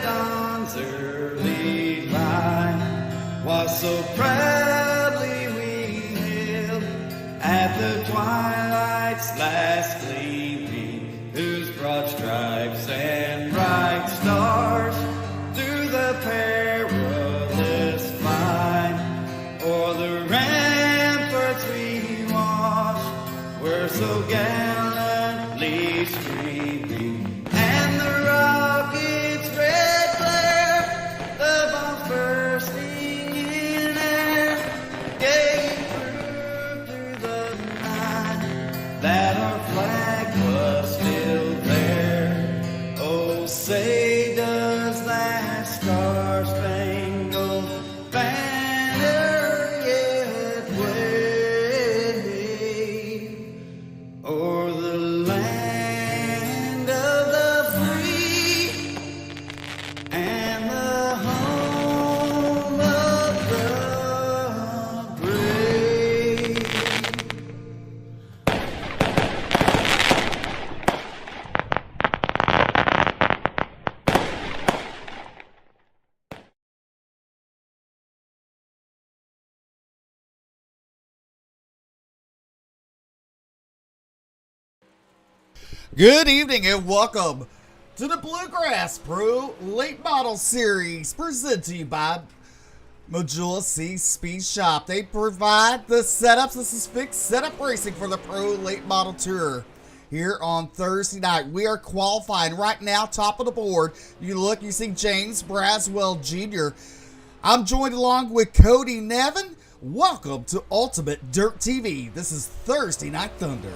dawn's early light was so proudly we hailed at the twilight's last gleaming, whose broad stripes and bright stars through the perilous fight o'er the ramparts we watched were so gallantly streaming, and the rocket's red glare, the bombs bursting in air, gave proof through the night that our flag was still there. Oh, say does that star-spangled banner yet wave o'er the land of the free and the home of the brave? Good evening and welcome to the Bluegrass Pro Late Model Series presented to you by Majula C Speed Shop. They provide the setups. This is fixed setup racing for the Pro Late Model Tour. Here on Thursday night, we are qualifying right now, top of the board. You look, you see James Braswell Jr. I'm joined along with Cody Nevin. Welcome to Ultimate Dirt TV. This is Thursday Night Thunder.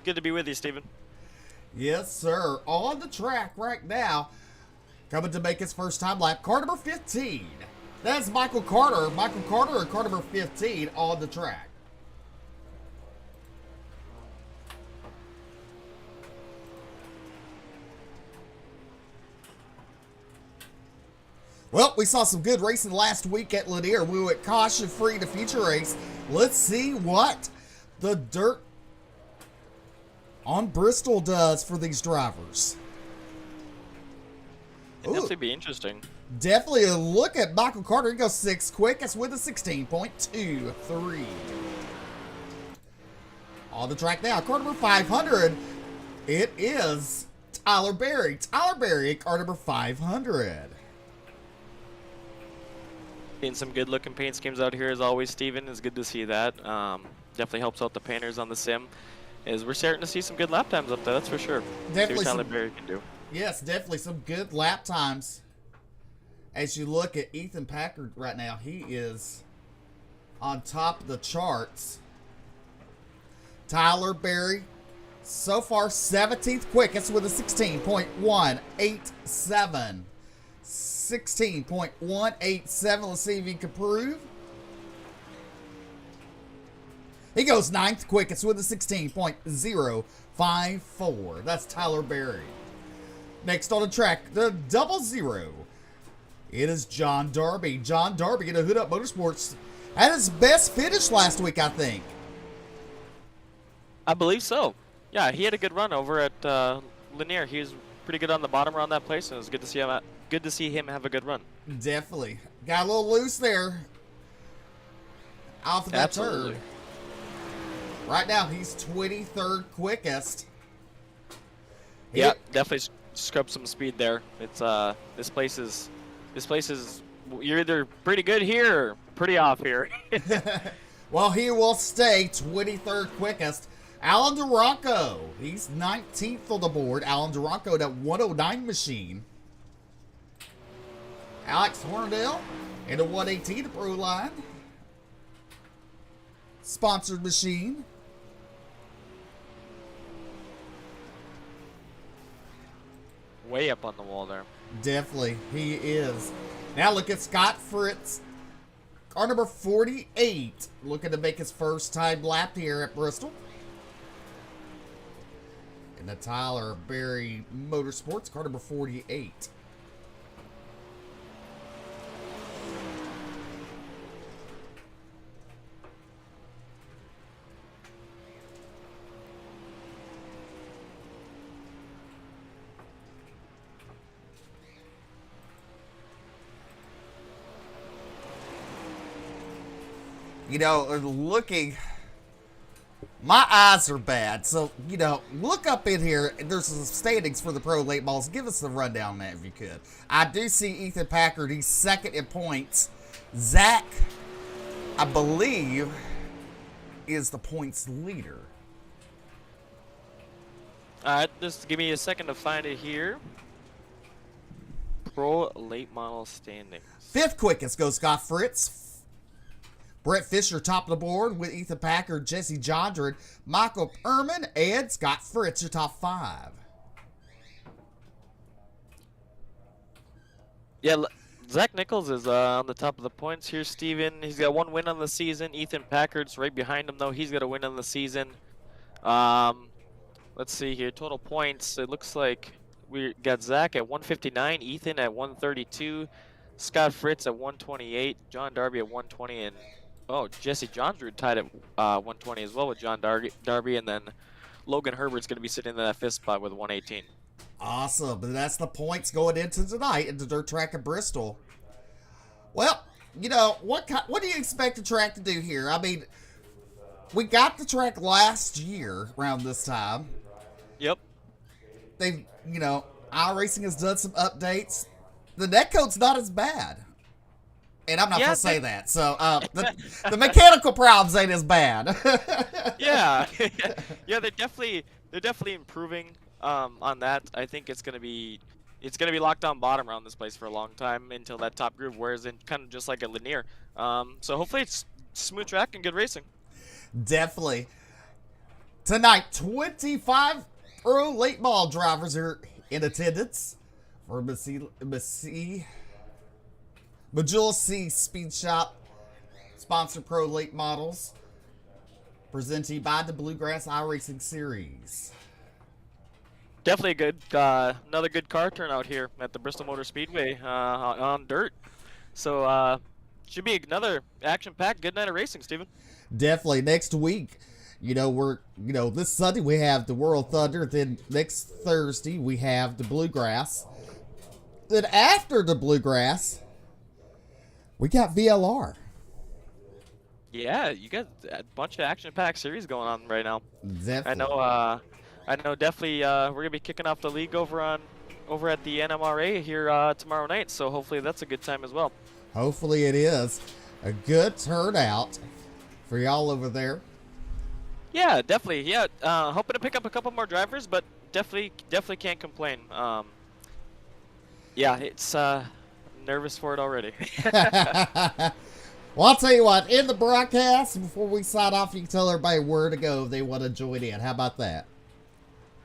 Good to be with you, Steven. Yes, sir. On the track right now, coming to make his first time lap, car number 15. That's Michael Carter. Michael Carter, car number 15 on the track. Well, we saw some good racing last week at Lanier. We went caution-free to feature race. Let's see what the dirt on Bristol does for these drivers. It'd definitely be interesting. Definitely a look at Michael Carter. He goes 6th quickest with a 16.23. On the track now, car number 500. It is Tyler Berry. Tyler Berry, car number 500. Seeing some good looking paint schemes out here as always, Steven. It's good to see that. Definitely helps out the painters on the sim. We're starting to see some good lap times up there, that's for sure. Definitely see what Tyler Berry can do. Yes, definitely some good lap times. As you look at Ethan Packard right now, he is on top of the charts. Tyler Berry, so far 17th quickest with a 16.187. 16.187. Let's see if he can prove. He goes 9th quickest with a 16.054. That's Tyler Berry. Next on the track, the 00. It is John Darby. John Darby in a Hood Up Motorsports had his best finish last week, I think. I believe so. Yeah, he had a good run over at Lanier. He was pretty good on the bottom around that place, and it was good to see him have a good run. Definitely. Got a little loose there off of that Absolutely. turn. Right now, he's 23rd quickest. Yeah, definitely scrub some speed there. It's this place is you're either pretty good here or pretty off here. Well, he will stay 23rd quickest. Alan Duranco, he's 19th on the board. Alan Duranco, that 109 machine. Alex Hornadell in the 118 the Pro line. Sponsored machine. Way up on the wall there. Definitely, he is. Now look at Scott Fritz, car number 48, looking to make his first time lap here at Bristol. And the Tyler Berry Motorsports, car number 48. looking. My eyes are bad, so, look up in here. There's some standings for the pro late models. Give us the rundown on that if you could. I do see Ethan Packard. He's second in points. Zach, I believe, is the points leader. All right, just give me a second to find it here. Pro late model standings. Fifth quickest goes Scott Fritz. Brett Fisher top of the board with Ethan Packard, Jesse Jondred, Michael Ehrman, and Scott Fritz, your top 5. Yeah, Zach Nichols is on the top of the points here, Steven. He's got 1 win on the season. Ethan Packard's right behind him, though. He's got a win on the season. Let's see here. Total points. It looks like we got Zach at 159, Ethan at 132, Scott Fritz at 128, John Darby at 120, and Jesse Jondred tied at 120 as well with John Darby, and then Logan Herbert's going to be sitting in that 5th spot with 118. Awesome. And that's the points going into tonight in the dirt track at Bristol. Well, what do you expect the track to do here? I mean, we got the track last year around this time. Yep. They've, iRacing has done some updates. The netcode's not as bad. And I'm not going to say that. So, the mechanical problems ain't as bad. Yeah. Yeah, they're definitely improving on that. I think it's going to be locked on bottom around this place for a long time until that top groove wears in, kind of just like a linear. So hopefully it's smooth track and good racing. Definitely. Tonight, 25 pro late model drivers are in attendance for Majula C Speed Shop, sponsor pro late models, presented by the Bluegrass Iracing Series. Definitely a good, another good car turnout here at the Bristol Motor Speedway on dirt. So should be another action-packed good night of racing, Steven. Definitely. Next week, this Sunday we have the World Thunder. Then next Thursday we have the Bluegrass. Then after the Bluegrass, we got VLR. Yeah, you got a bunch of action-packed series going on right now. Definitely. I know. Definitely, we're gonna be kicking off the league over at the NMRA here tomorrow night. So hopefully that's a good time as well. Hopefully it is a good turnout for y'all over there. Yeah, definitely. Yeah, hoping to pick up a couple more drivers, but definitely can't complain. Yeah, it's nervous for it already. Well, I'll tell you what, in the broadcast, before we sign off, you can tell everybody where to go if they want to join in. How about that?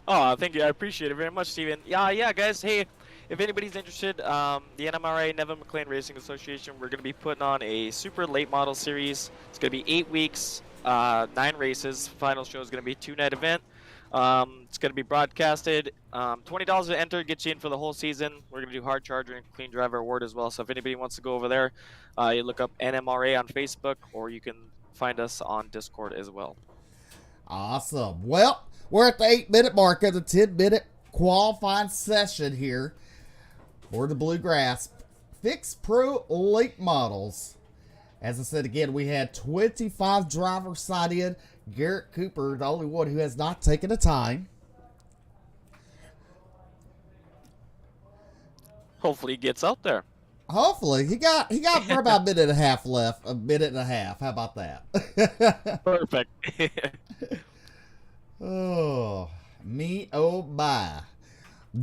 Oh, thank you. I appreciate it very much, Steven. Yeah, guys. Hey, if anybody's interested, the NMRA, Nevin McLean Racing Association, we're going to be putting on a super late model series. It's going to be 8 weeks, 9 races. Final show is going to be a 2-night event. It's going to be broadcasted. $20 to enter gets you in for the whole season. We're going to do hard charger and clean driver award as well. So if anybody wants to go over there, you look up NMRA on Facebook, or you can find us on Discord as well. Awesome. Well, we're at the 8-minute mark of the 10-minute qualifying session here for the Bluegrass Fixed Pro Late Models. As I said again, we had 25 drivers signed in. Garrett Cooper, the only one who has not taken the time. Hopefully he gets out there. Hopefully. He got for about a minute and a half left. A minute and a half. How about that? Perfect. Oh my.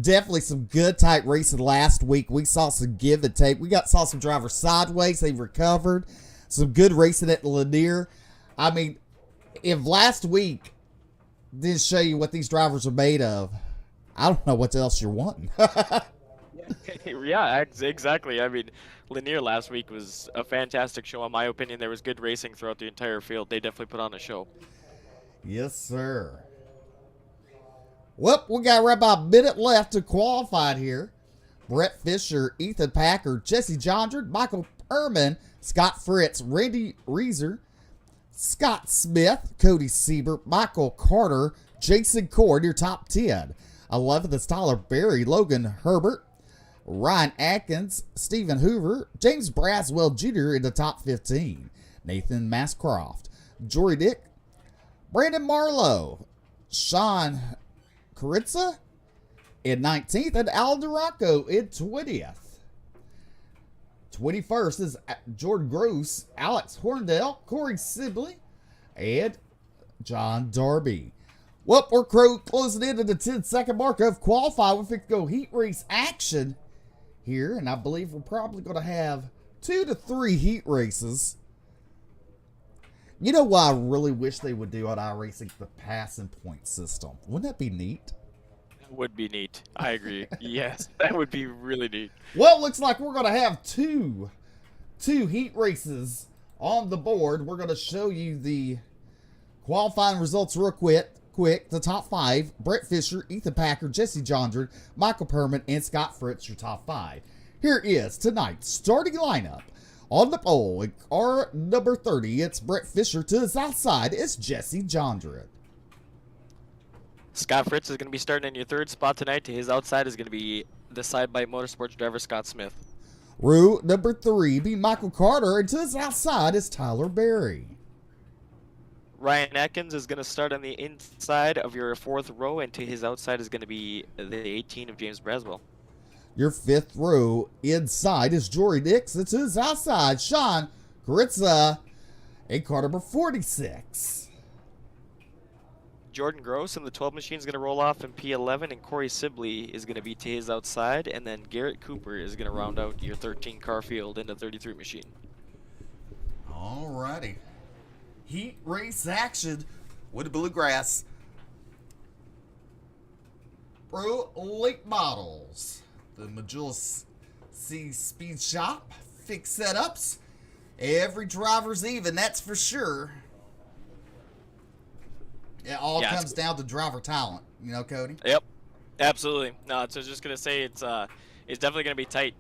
Definitely some good tight racing last week. We saw some give and take. We saw some drivers sideways. They recovered. Some good racing at Lanier. I mean, if last week didn't show you what these drivers are made of, I don't know what else you're wanting. Yeah, exactly. I mean, Lanier last week was a fantastic show. In my opinion, there was good racing throughout the entire field. They definitely put on a show. Yes, sir. Well, we got right about a minute left to qualify here. Brett Fisher, Ethan Packard, Jesse Jondred, Michael Ehrman, Scott Fritz, Randy Reeser, Scott Smith, Cody Siebert, Michael Carter, Jason Cord, your top 10. 11th is Tyler Berry, Logan Herbert, Ryan Atkins, Stephen Hoover, James Braswell Jr. in the top 15. Nathan Mascroft, Jory Dick, Brandon Marlowe, Sean Caritza in 19th, and Al Duraco in 20th. 21st is Jordan Gross, Alex Horndale, Corey Sibley, and John Darby. Well, we're closing in at the 10-second mark of qualifying. We're going to go heat race action here, and I believe we're probably going to have 2 to 3 heat races. You know what I really wish they would do on iRacing? The passing point system. Wouldn't that be neat? That would be neat. I agree. Yes, that would be really neat. Well, it looks like we're going to have two heat races on the board. We're going to show you the qualifying results real quick. The top 5, Brett Fisher, Ethan Packard, Jesse Jondren, Michael Perman, and Scott Fritz, your top 5. Here is tonight's starting lineup. On the pole, in car number 30, it's Brett Fisher. To his outside, it's Jesse Jondren. Scott Fritz is going to be starting in your 3rd spot tonight. To his outside is going to be the side-by motorsports driver, Scott Smith. Row number 3, be Michael Carter, and to his outside is Tyler Berry. Ryan Atkins is going to start on the inside of your 4th row, and to his outside is going to be the 18 of James Braswell. Your 5th row inside is Jory Dix, and to his outside, Sean Caritza, and car number 46. Jordan Gross in the 12 machine is going to roll off in P11, and Corey Sibley is going to be to his outside, and then Garrett Cooper is going to round out your 13 car field in the 33 machine. Alrighty. Heat race action with the Bluegrass Pro Late Models. The Majula C Speed Shop. Fixed setups. Every driver's even, that's for sure. It all comes down to driver talent. You know, Cody? Yep. Absolutely. No, so just going to say it's definitely going to be tight.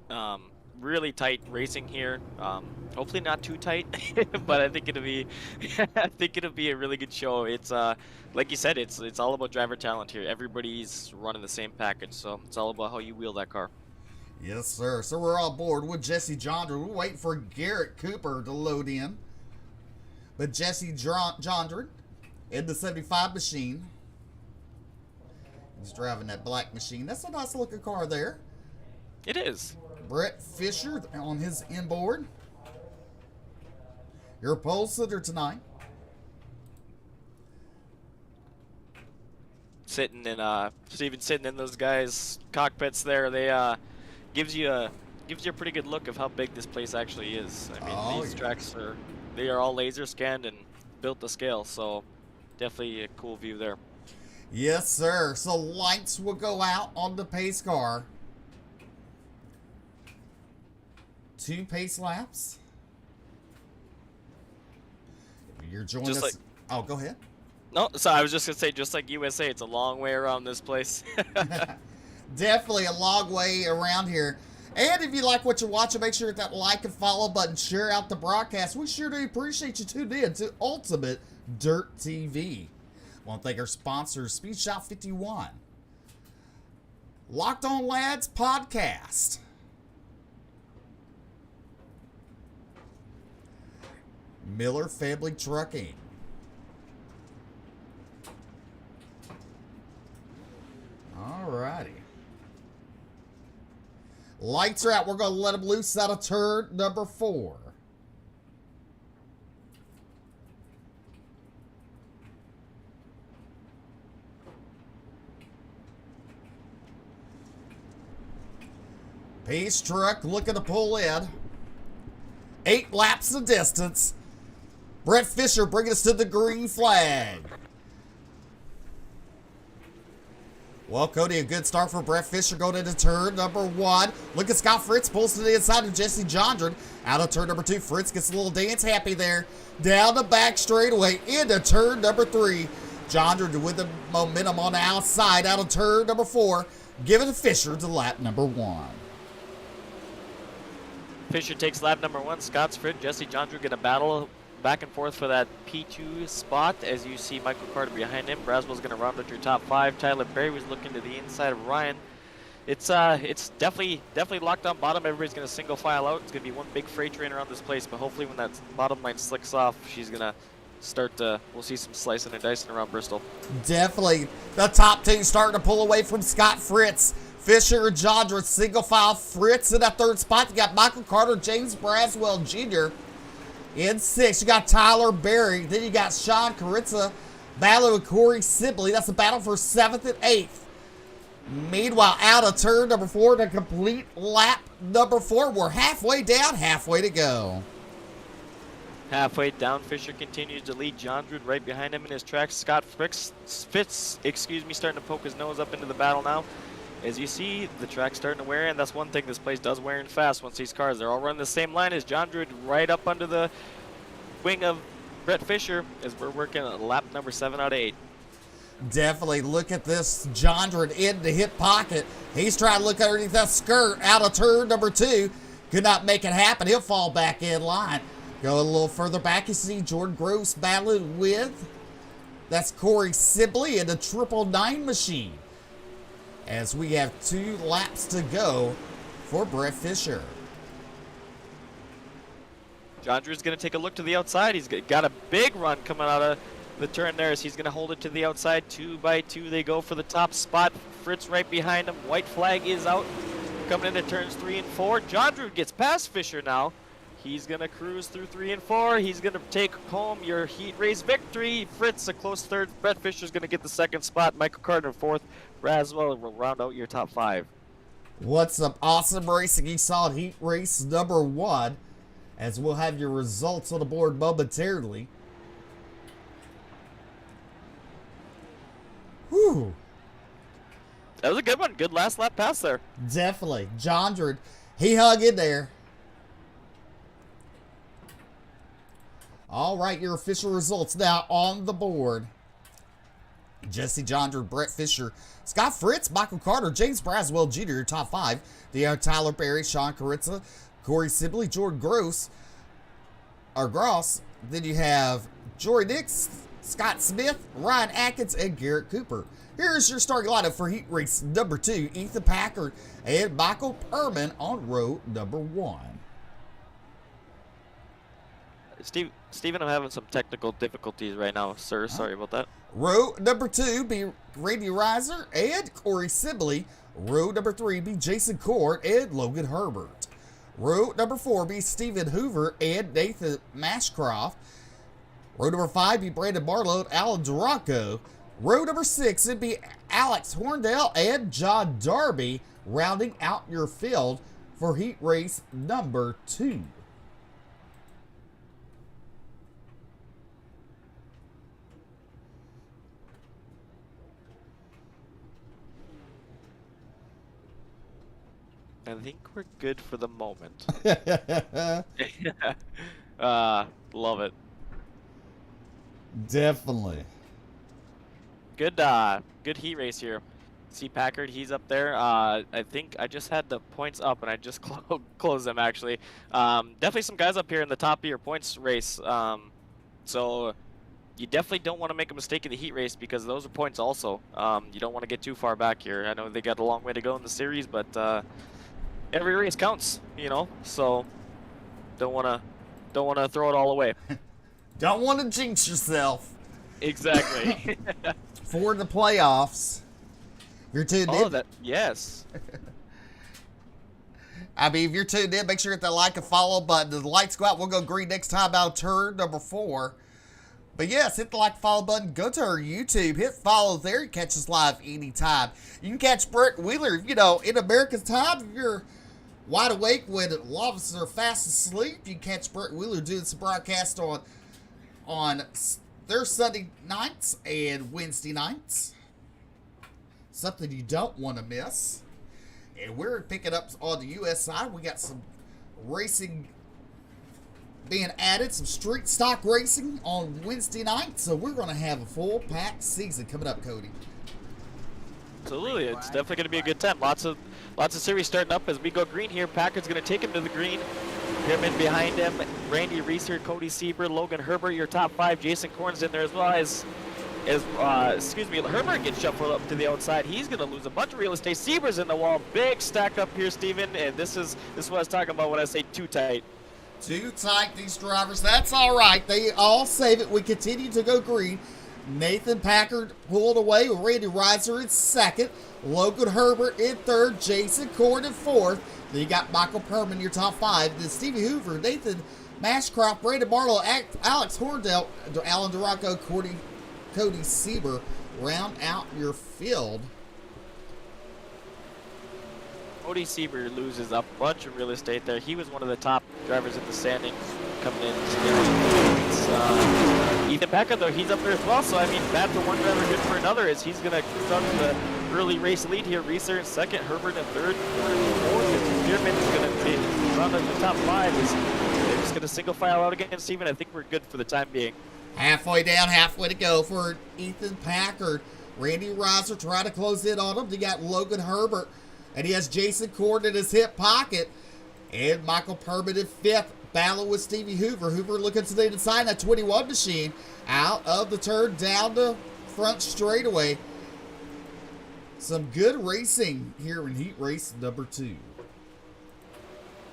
Really tight racing here. Hopefully not too tight, but I think it'll be a really good show. It's like you said, it's all about driver talent here. Everybody's running the same package, so it's all about how you wheel that car. Yes, sir. So we're on board with Jesse Jondren. We're waiting for Garrett Cooper to load in. But Jesse Jondren in the 75 machine. He's driving that black machine. That's a nice looking car there. It is. Brett Fisher on his inboard. Your pole sitter tonight. Sitting in those guys' cockpits there, they gives you a pretty good look of how big this place actually is. I mean, these tracks are all laser scanned and built to scale, so definitely a cool view there. Yes, sir. So lights will go out on the pace car. 2 pace laps. You're joining us. Oh, go ahead. No, so I was just going to say, just like USA, it's a long way around this place. Definitely a long way around here. And if you like what you're watching, make sure to hit that like and follow button. Share out the broadcast. We sure do appreciate you tuning in to UltimateDirtTV. I want to thank our sponsors, Speed Shop 51, Locked On Lads Podcast, Miller Family Trucking, alrighty. Lights are out. We're going to let them loose out of turn number 4. Pace truck looking to pull in. 8 laps of distance. Brett Fisher bringing us to the green flag. Well, Cody, a good start for Brett Fisher going into turn number 1. Look at Scott Fritz pulls to the inside of Jesse Jondren. Out of turn number 2, Fritz gets a little dance happy there. Down the back straightaway into turn number 3. Jondren with the momentum on the outside out of turn number 4. Giving Fisher to lap number 1. Fisher takes lap number 1. Scott Fritz, Jesse Jondren going to battle back and forth for that P2 spot. As you see Michael Carter behind him. Braswell's going to round out your top 5. Tyler Berry was looking to the inside of Ryan It's definitely locked on bottom. Everybody's gonna single file out. It's gonna be one big freight train around this place. But hopefully, when that bottom line slicks off, she's gonna start to. We'll see some slicing and dicing around Bristol. Definitely. The top two starting to pull away from Scott Fritz. Fisher and Jondra single file. Fritz in that third spot. You got Michael Carter, James Braswell Jr. in sixth. You got Tyler Berry. Then you got Sean Caritza battling with Corey Sibley. That's a battle for 7th and 8th. Meanwhile, out of turn number 4 to complete lap number 4. We're halfway down, halfway to go. Halfway down, Fisher continues to lead. Jondra right behind him in his tracks. Scott Fitz, starting to poke his nose up into the battle now. As you see, the track's starting to wear in. That's one thing this place does wear in fast once these cars. They're all running the same line as Jondra right up under the wing of Brett Fisher as we're working on lap number 7 out of 8. Definitely look at this Jondra in the hip pocket. He's trying to look underneath that skirt out of turn number 2. Could not make it happen. He'll fall back in line. Go a little further back, you see Jordan Gross battling with, that's Corey Sibley in the 999 machine. As we have 2 laps to go for Brett Fisher. Jondra's going to take a look to the outside. He's got a big run coming out of the turn there, as he's going to hold it to the outside. 2 by 2, they go for the top spot. Fritz right behind him. White flag is out. Coming into turns 3 and 4. Jondra gets past Fisher now. He's going to cruise through 3 and 4. He's going to take home your heat race victory. Fritz a close third. Brett Fisher's going to get the 2nd spot. Michael Carter 4th. Braswell will round out your top 5. What's some awesome racing you saw in heat race number 1, as we'll have your results on the board momentarily. Whew. That was a good one. Good last lap pass there. Definitely. Jondra, he hung in there. All right, your official results now on the board. Jesse Jondra, Brett Fisher, Scott Fritz, Michael Carter, James Braswell Jr., your top 5. They are Tyler Berry, Sean Caritza, Corey Sibley, Jordan Gross. Then you have Jory Nix, Scott Smith, Ryan Atkins, and Garrett Cooper. Here's your starting lineup for heat race number 2. Ethan Packard and Michael Perman on row number 1. Steven, I'm having some technical difficulties right now, sir. Sorry about that. Row number 2 be Randy Reiser and Corey Sibley. Row number 3 be Jason Court and Logan Herbert. Row number 4 be Stephen Hoover and Nathan Mashcroft. Row number 5 be Brandon Barlow and Alan Duranco. Row number 6 would be Alex Horndale and John Darby, rounding out your field for heat race number 2. I think we're good for the moment. Love it. Definitely. Good heat race here. See Packard, he's up there. I think I just had the points up and I just closed them actually. Definitely some guys up here in the top of your points race. So you definitely don't want to make a mistake in the heat race because those are points also. You don't want to get too far back here. I know they got a long way to go in the series, but every race counts, you know. So don't want to throw it all away. Don't want to jinx yourself. Exactly. For the playoffs. You're tuned in. Yes. I mean, if you're tuned in, make sure you hit that like and follow button. The lights go out, we'll go green next time out turn number 4. But yes, hit the like and follow button. Go to our YouTube. Hit follow there. You catch us live anytime. You can catch Brett Wheeler, you know, in America's time. If you're wide awake when a lot of us are fast asleep, you can catch Brett Wheeler doing some broadcast on their Sunday nights and Wednesday nights. Something you don't want to miss. And we're picking up on the U.S. side. We got some racing being added, some street stock racing on Wednesday night. So we're going to have a full packed season coming up, Cody. Absolutely, it's definitely going to be a good time. Lots of series starting up as we go green here. Packard's going to take him to the green. Pyramid behind him. Randy Reeser, Cody Sieber, Logan Herbert, your top 5. Jason Korn's in there as well as As Herbert gets shuffled up to the outside, he's going to lose a bunch of real estate. Sieber's in the wall, big stack up here, Steven, and this is what I was talking about when I say too tight. Too tight, these drivers. That's all right. They all save it. We continue to go green. Nathan Packard pulled away with Randy Reiser in second. Logan Herbert in third. Jason Cord in fourth. Then you got Michael Perman, your top five. Then Stevie Hoover, Nathan Mashcroft, Brandon Marlowe, Alex Horndale, Alan Duranco, Cody Sieber round out your field. Cody Sieber loses a bunch of real estate there. He was one of the top drivers in the standings coming in. Ethan Packard, though, he's up there as well. So, I mean, bad for one driver, good for another, as he's going to start the early race lead here. Reeser in second, Herbert in third, fourth. Spearman is going to be round up the top five. They're just going to single file out against Steven. I think we're good for the time being. Halfway down, halfway to go for Ethan Packard. Randy Reiser trying to close in on him. You got Logan Herbert, and he has Jason Cord in his hip pocket. And Michael Perman in fifth, battling with Stevie Hoover. Hoover looking to the inside, that 21 machine out of the turn down the front straightaway. Some good racing here in heat race number 2.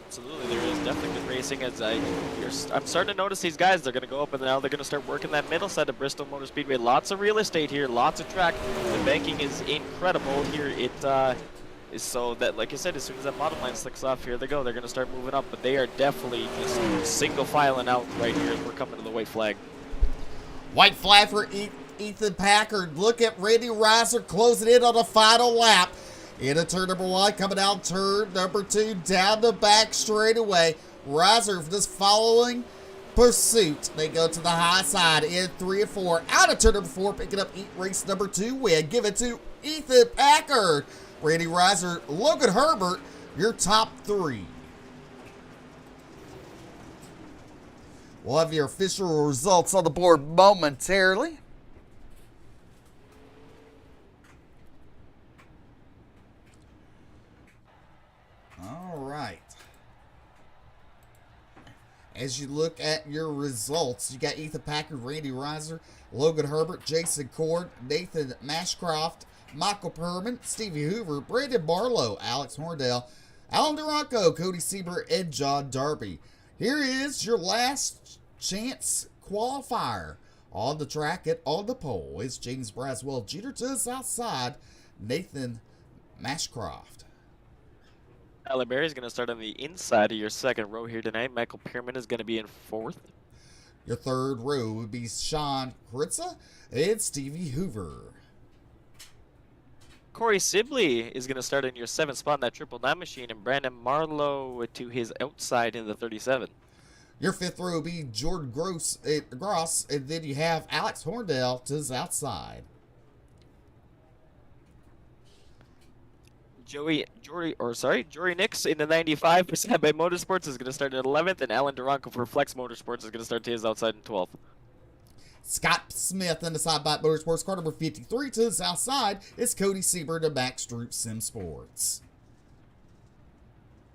Absolutely, there is definitely good racing. As I'm starting to notice these guys, they're going to go up and now they're going to start working that middle side of Bristol Motor Speedway. Lots of real estate here, lots of track. The banking is incredible here. It is so that, like I said, as soon as that bottom line slicks off, here they go. They're going to start moving up, but they are definitely just single filing out right here as we're coming to the white flag. White flag for Ethan Packard. Look at Randy Reiser closing in on the final lap. Into turn number 1, coming down turn number 2, down the back straightaway. Reiser just following pursuit. They go to the high side in 3 and 4. Out of turn number 4, picking up race number 2 win. Give it to Ethan Packard. Randy Reiser, Logan Herbert, your top 3. We'll have your official results on the board momentarily. All right. As you look at your results, you got Ethan Packard, Randy Reiser, Logan Herbert, Jason Cord, Nathan Mashcroft, Michael Perman, Stevie Hoover, Brandon Barlow, Alex Horndale, Alan Duranco, Cody Sieber, and John Darby. Here is your last chance qualifier. On the track and on the pole is James Braswell Jr. to his outside, Nathan Mashcroft. Tyler Berry is going to start on the inside of your second row here tonight. Michael Pierman is going to be in fourth. Your third row would be Sean Kritza and Stevie Hoover. Corey Sibley is going to start in your seventh spot in that 999 machine, and Brandon Marlowe to his outside in the 37. Your fifth row will be Jordan Gross, and then you have Alex Horndale to his outside. Jory Nix in the 95% by Motorsports is going to start at 11th, and Alan Duranco for Flex Motorsports is going to start to his outside in 12th. Scott Smith in the side by Motorsports, car number 53 to his outside is Cody Sieber to Max Droop Sim Sports.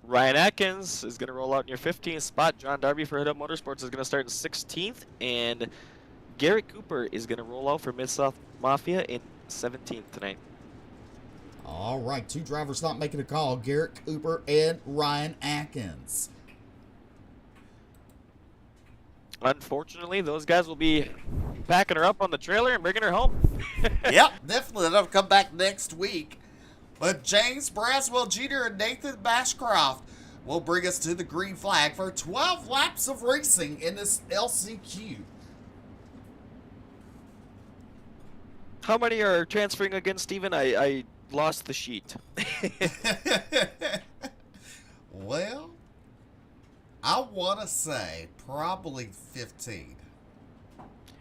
Ryan Atkins is going to roll out in your 15th spot. John Darby for Hit Up Motorsports is going to start in 16th, and Garrett Cooper is going to roll out for Mid-South Mafia in 17th tonight. All right, 2 drivers not making a call, Garrett Cooper and Ryan Atkins. Unfortunately, those guys will be packing her up on the trailer and bringing her home. Yep, definitely. They'll come back next week. But James Braswell Jr. and Nathan Bashcroft will bring us to the green flag for 12 laps of racing in this LCQ. How many are transferring against Steven? I lost the sheet. Well, I want to say probably 15.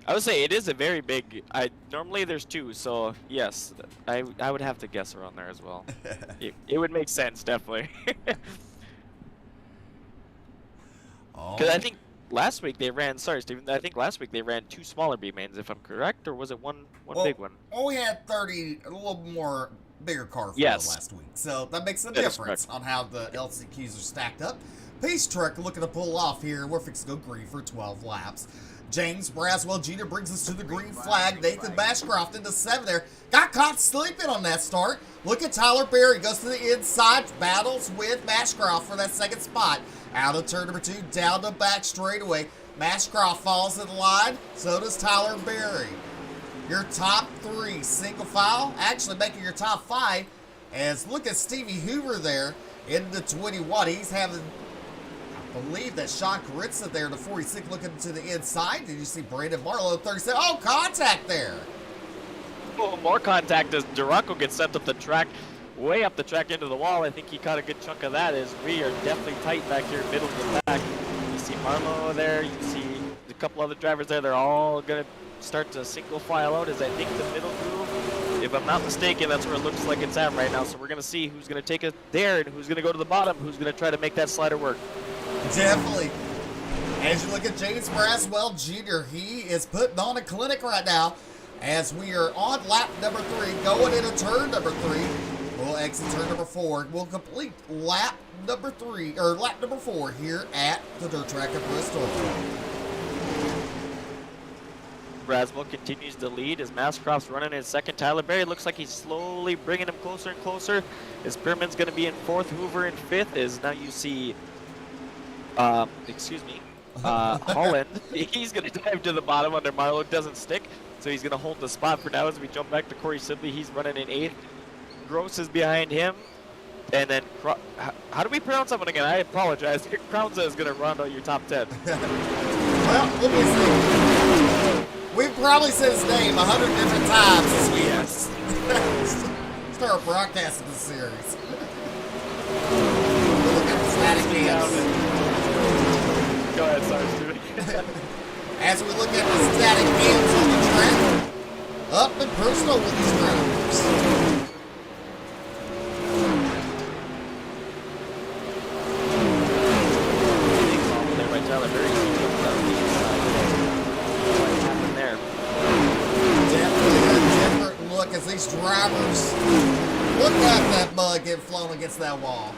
I would say it is a very big. Normally there's 2, so yes, I would have to guess around there as well. it would make sense, definitely. Because I think last week they ran. Sorry, Steven. I think last week they ran 2 smaller B mains, if I'm correct, or was it one big one? Well, we had 30, a little more bigger car for Yes. last week, so that makes a That is difference correct. on how the LCQs are stacked up. pace truck looking to pull off here. We're fixing to go green for 12 laps. James Braswell Jr. brings us to the green flag. Nathan Bashcroft into 7 there. Got caught sleeping on that start. Look at Tyler Berry. Goes to the inside. Battles with Bashcroft for that second spot. Out of turn number 2. Down the back straightaway. Bashcroft falls in line. So does Tyler Berry. Your top 3 single file. Actually making your top 5. As look at Stevie Hoover there in the 21. He's having... I believe that Sean Caritza there, the 46, looking to the inside. Did you see Brandon Marlowe, 37? Oh, contact there. Oh, more contact as Durango gets sent up the track, way up the track into the wall. I think he caught a good chunk of that as we are definitely tight back here, middle of the pack. You see Marlowe there. You see a couple other drivers there. They're all going to start to single file out as I think the middle groove, if I'm not mistaken, that's where it looks like it's at right now. So we're going to see who's going to take it there and who's going to go to the bottom, who's going to try to make that slider work. Definitely. As you look at James Braswell Jr., he is putting on a clinic right now as we are on lap number 3, going into turn number 3. We'll exit turn number 4. We'll complete lap number 3, or lap number 4 here at the dirt track of Bristol. Braswell continues to lead as Mascroft's running in second. Tyler Berry looks like he's slowly bringing him closer and closer. As Spearman's going to be in 4th, Hoover in 5th. As now you see... Holland, he's going to dive to the bottom under Marlowe. Doesn't stick, so he's going to hold the spot for now as we jump back to Corey Sibley. He's running in 8th. Gross is behind him. And then, how do we pronounce that one again? I apologize. Crownza is going to round out your top 10. Well, let me see. We've probably said his name 100 different times this week. Yes. Start broadcasting the series. Look at the static cams. Go ahead, sorry, Steven. As we look at the static cams on the track, up and personal with these drivers. There by Tyler Berry. What happened there? Definitely a different look as these drivers look at that mud get flown against that wall.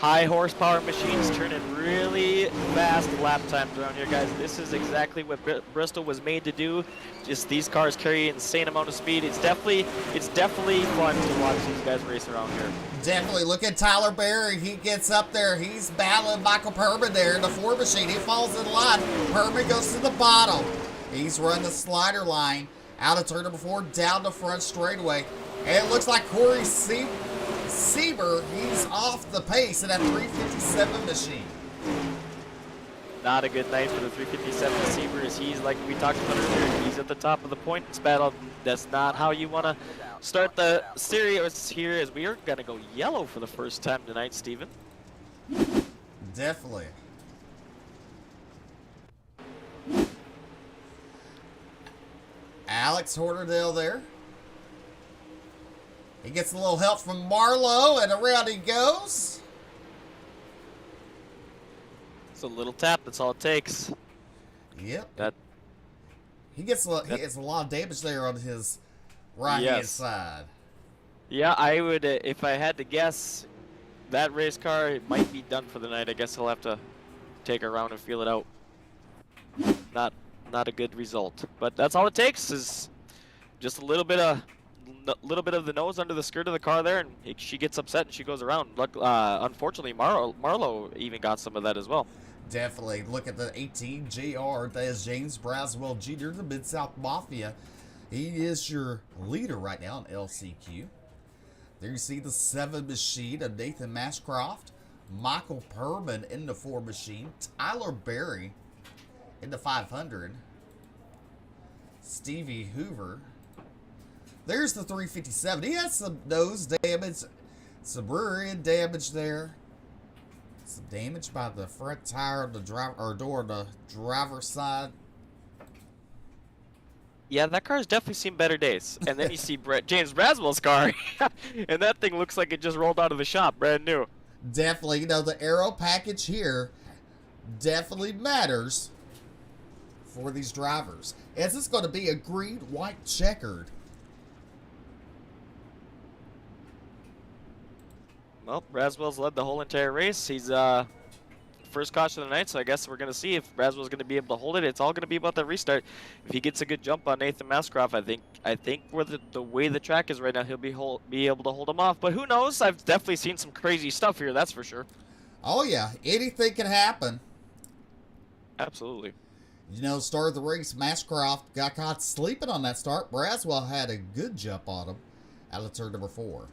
High horsepower machines turning really fast lap times around here, guys. This is exactly what Bristol was made to do. Just these cars carry an insane amount of speed. It's definitely fun to watch these guys race around here. Definitely. Look at Tyler Berry. He gets up there. He's battling Michael Perman there in the 4 machine. He falls in line. Perman goes to the bottom. He's run the slider line out of turn number 4 down the front straightaway. And it looks like Corey Sieber, he's off the pace in that 357 machine. Not a good night for the 357 Sieber as he's, like we talked about earlier, he's at the top of the points battle. That's not how you want to start the series here as we are going to go yellow for the first time tonight, Steven. Definitely. Alex Horterdale there. He gets a little help from Marlowe, and around he goes. It's a little tap. That's all it takes. Yep. He gets a lot of damage there on his right-hand side. Yeah, I would, if I had to guess, that race car it might be done for the night. I guess he'll have to take a round and feel it out. Not a good result, but that's all it takes is just a little bit of the nose under the skirt of the car there, and she gets upset and she goes around. Unfortunately, Marlowe even got some of that as well. Definitely. Look at the 18 JR. That is James Braswell Jr., the Mid-South Mafia. He is your leader right now in LCQ. There you see the 7 machine of Nathan Mashcroft, Michael Perman in the 4 machine, Tyler Berry in the 500, Stevie Hoover. There's the 357. He has some nose damage, some rear end damage there. Some damage by the front tire of the driver or door on the driver's side. Yeah, that car's definitely seen better days. And then you see James Braswell's car, and that thing looks like it just rolled out of the shop, brand new. Definitely, the aero package here definitely matters for these drivers. As it's going to be a green, white, checkered. Well, Braswell's led the whole entire race. He's first caution of the night, so I guess we're going to see if Braswell's going to be able to hold it. It's all going to be about the restart. If he gets a good jump on Nathan Mascroft, I think with the way the track is right now, he'll be able to hold him off. But who knows? I've definitely seen some crazy stuff here, that's for sure. Oh, yeah. Anything can happen. Absolutely. You know, start of the race, Mascroft got caught sleeping on that start. Braswell had a good jump on him out of turn number 4.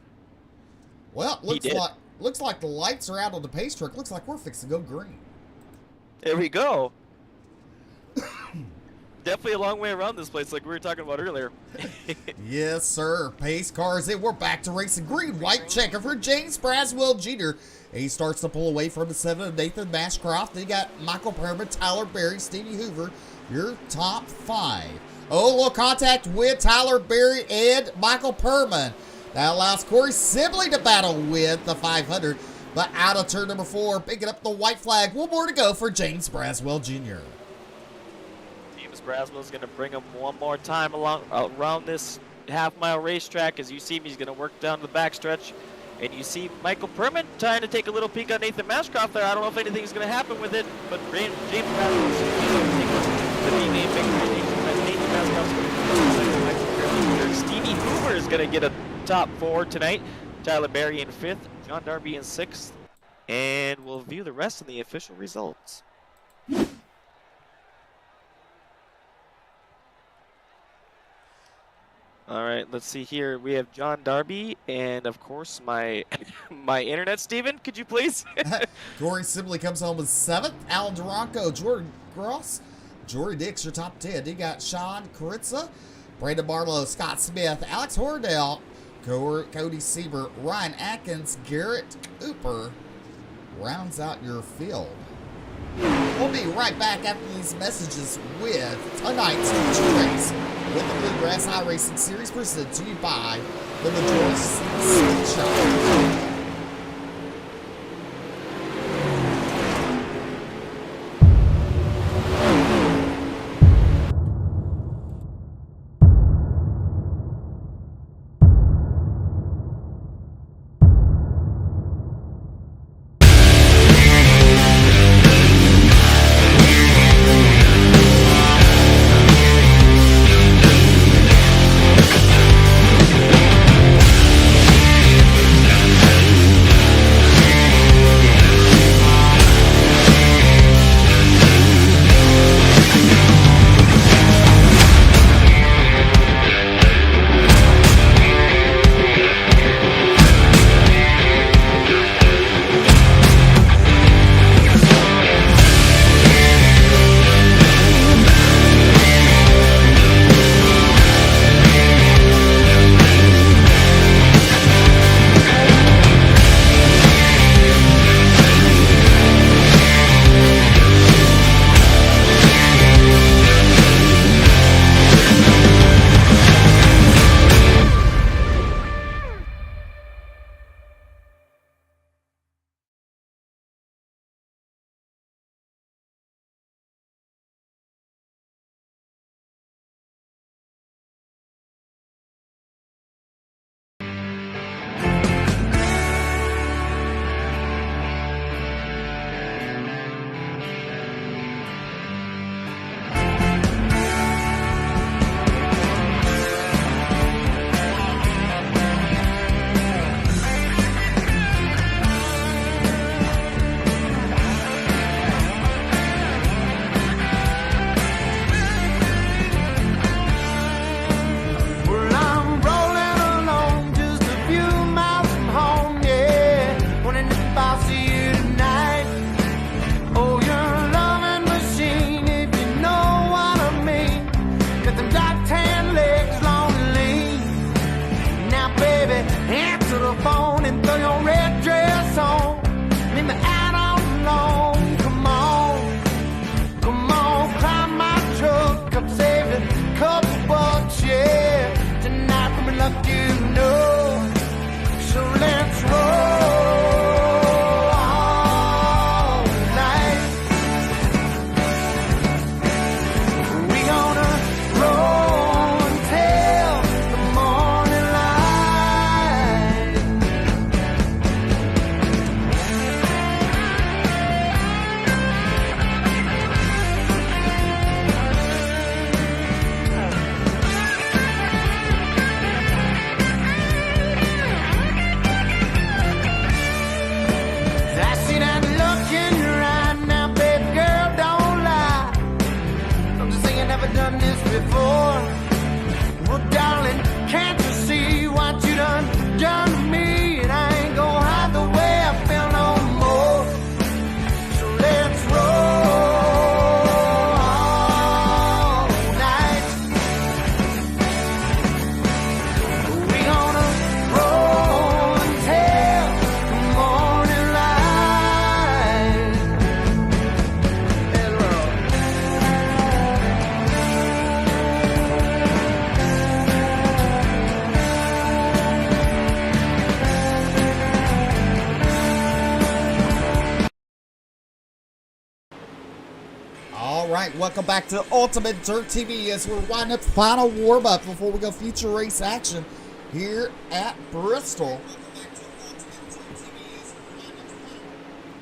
Well, looks like the lights are out on the pace truck. Looks like we're fixing to go green. There we go. Definitely a long way around this place, like we were talking about earlier. Yes, sir. Pace cars in. We're back to racing. Green, white checker for James Braswell Jr. He starts to pull away from the 7 of Nathan Mascroft. Then you got Michael Perman, Tyler Berry, Stevie Hoover. Your top 5. Oh, little contact with Tyler Berry and Michael Perman. That allows Corey Sibley to battle with the 500. But out of turn number 4, picking up the white flag. One more to go for James Braswell Jr. James Braswell's going to bring him one more time around this half-mile racetrack. As you see him, he's going to work down the backstretch. And you see Michael Perman trying to take a little peek on Nathan Mascroft there. I don't know if anything's going to happen with it, but James Braswell's going to take the D-name victory. Nathan Mascroft's going to take Stevie Hoover is going to get a top 4 tonight. Tyler Berry in 5th, John Darby in 6th. And we'll view the rest of the official results. All right, let's see here. We have John Darby and, of course, my internet. Steven, could you please? Corey Sibley comes home with 7th. Alan Duranco, Jordan Gross, Jory Dix, your top 10. You got Sean Caritza, Brandon Barlow, Scott Smith, Alex Hordell, Cody Sieber, Ryan Atkins, Garrett Cooper rounds out your field. We'll be right back after these messages with tonight's feature race with the Bluegrass Iracing Series presented to you by the Majora's Speed Shop. All right, welcome back to Ultimate Dirt TV as we're winding up the final warm-up before we go feature race action here at Bristol.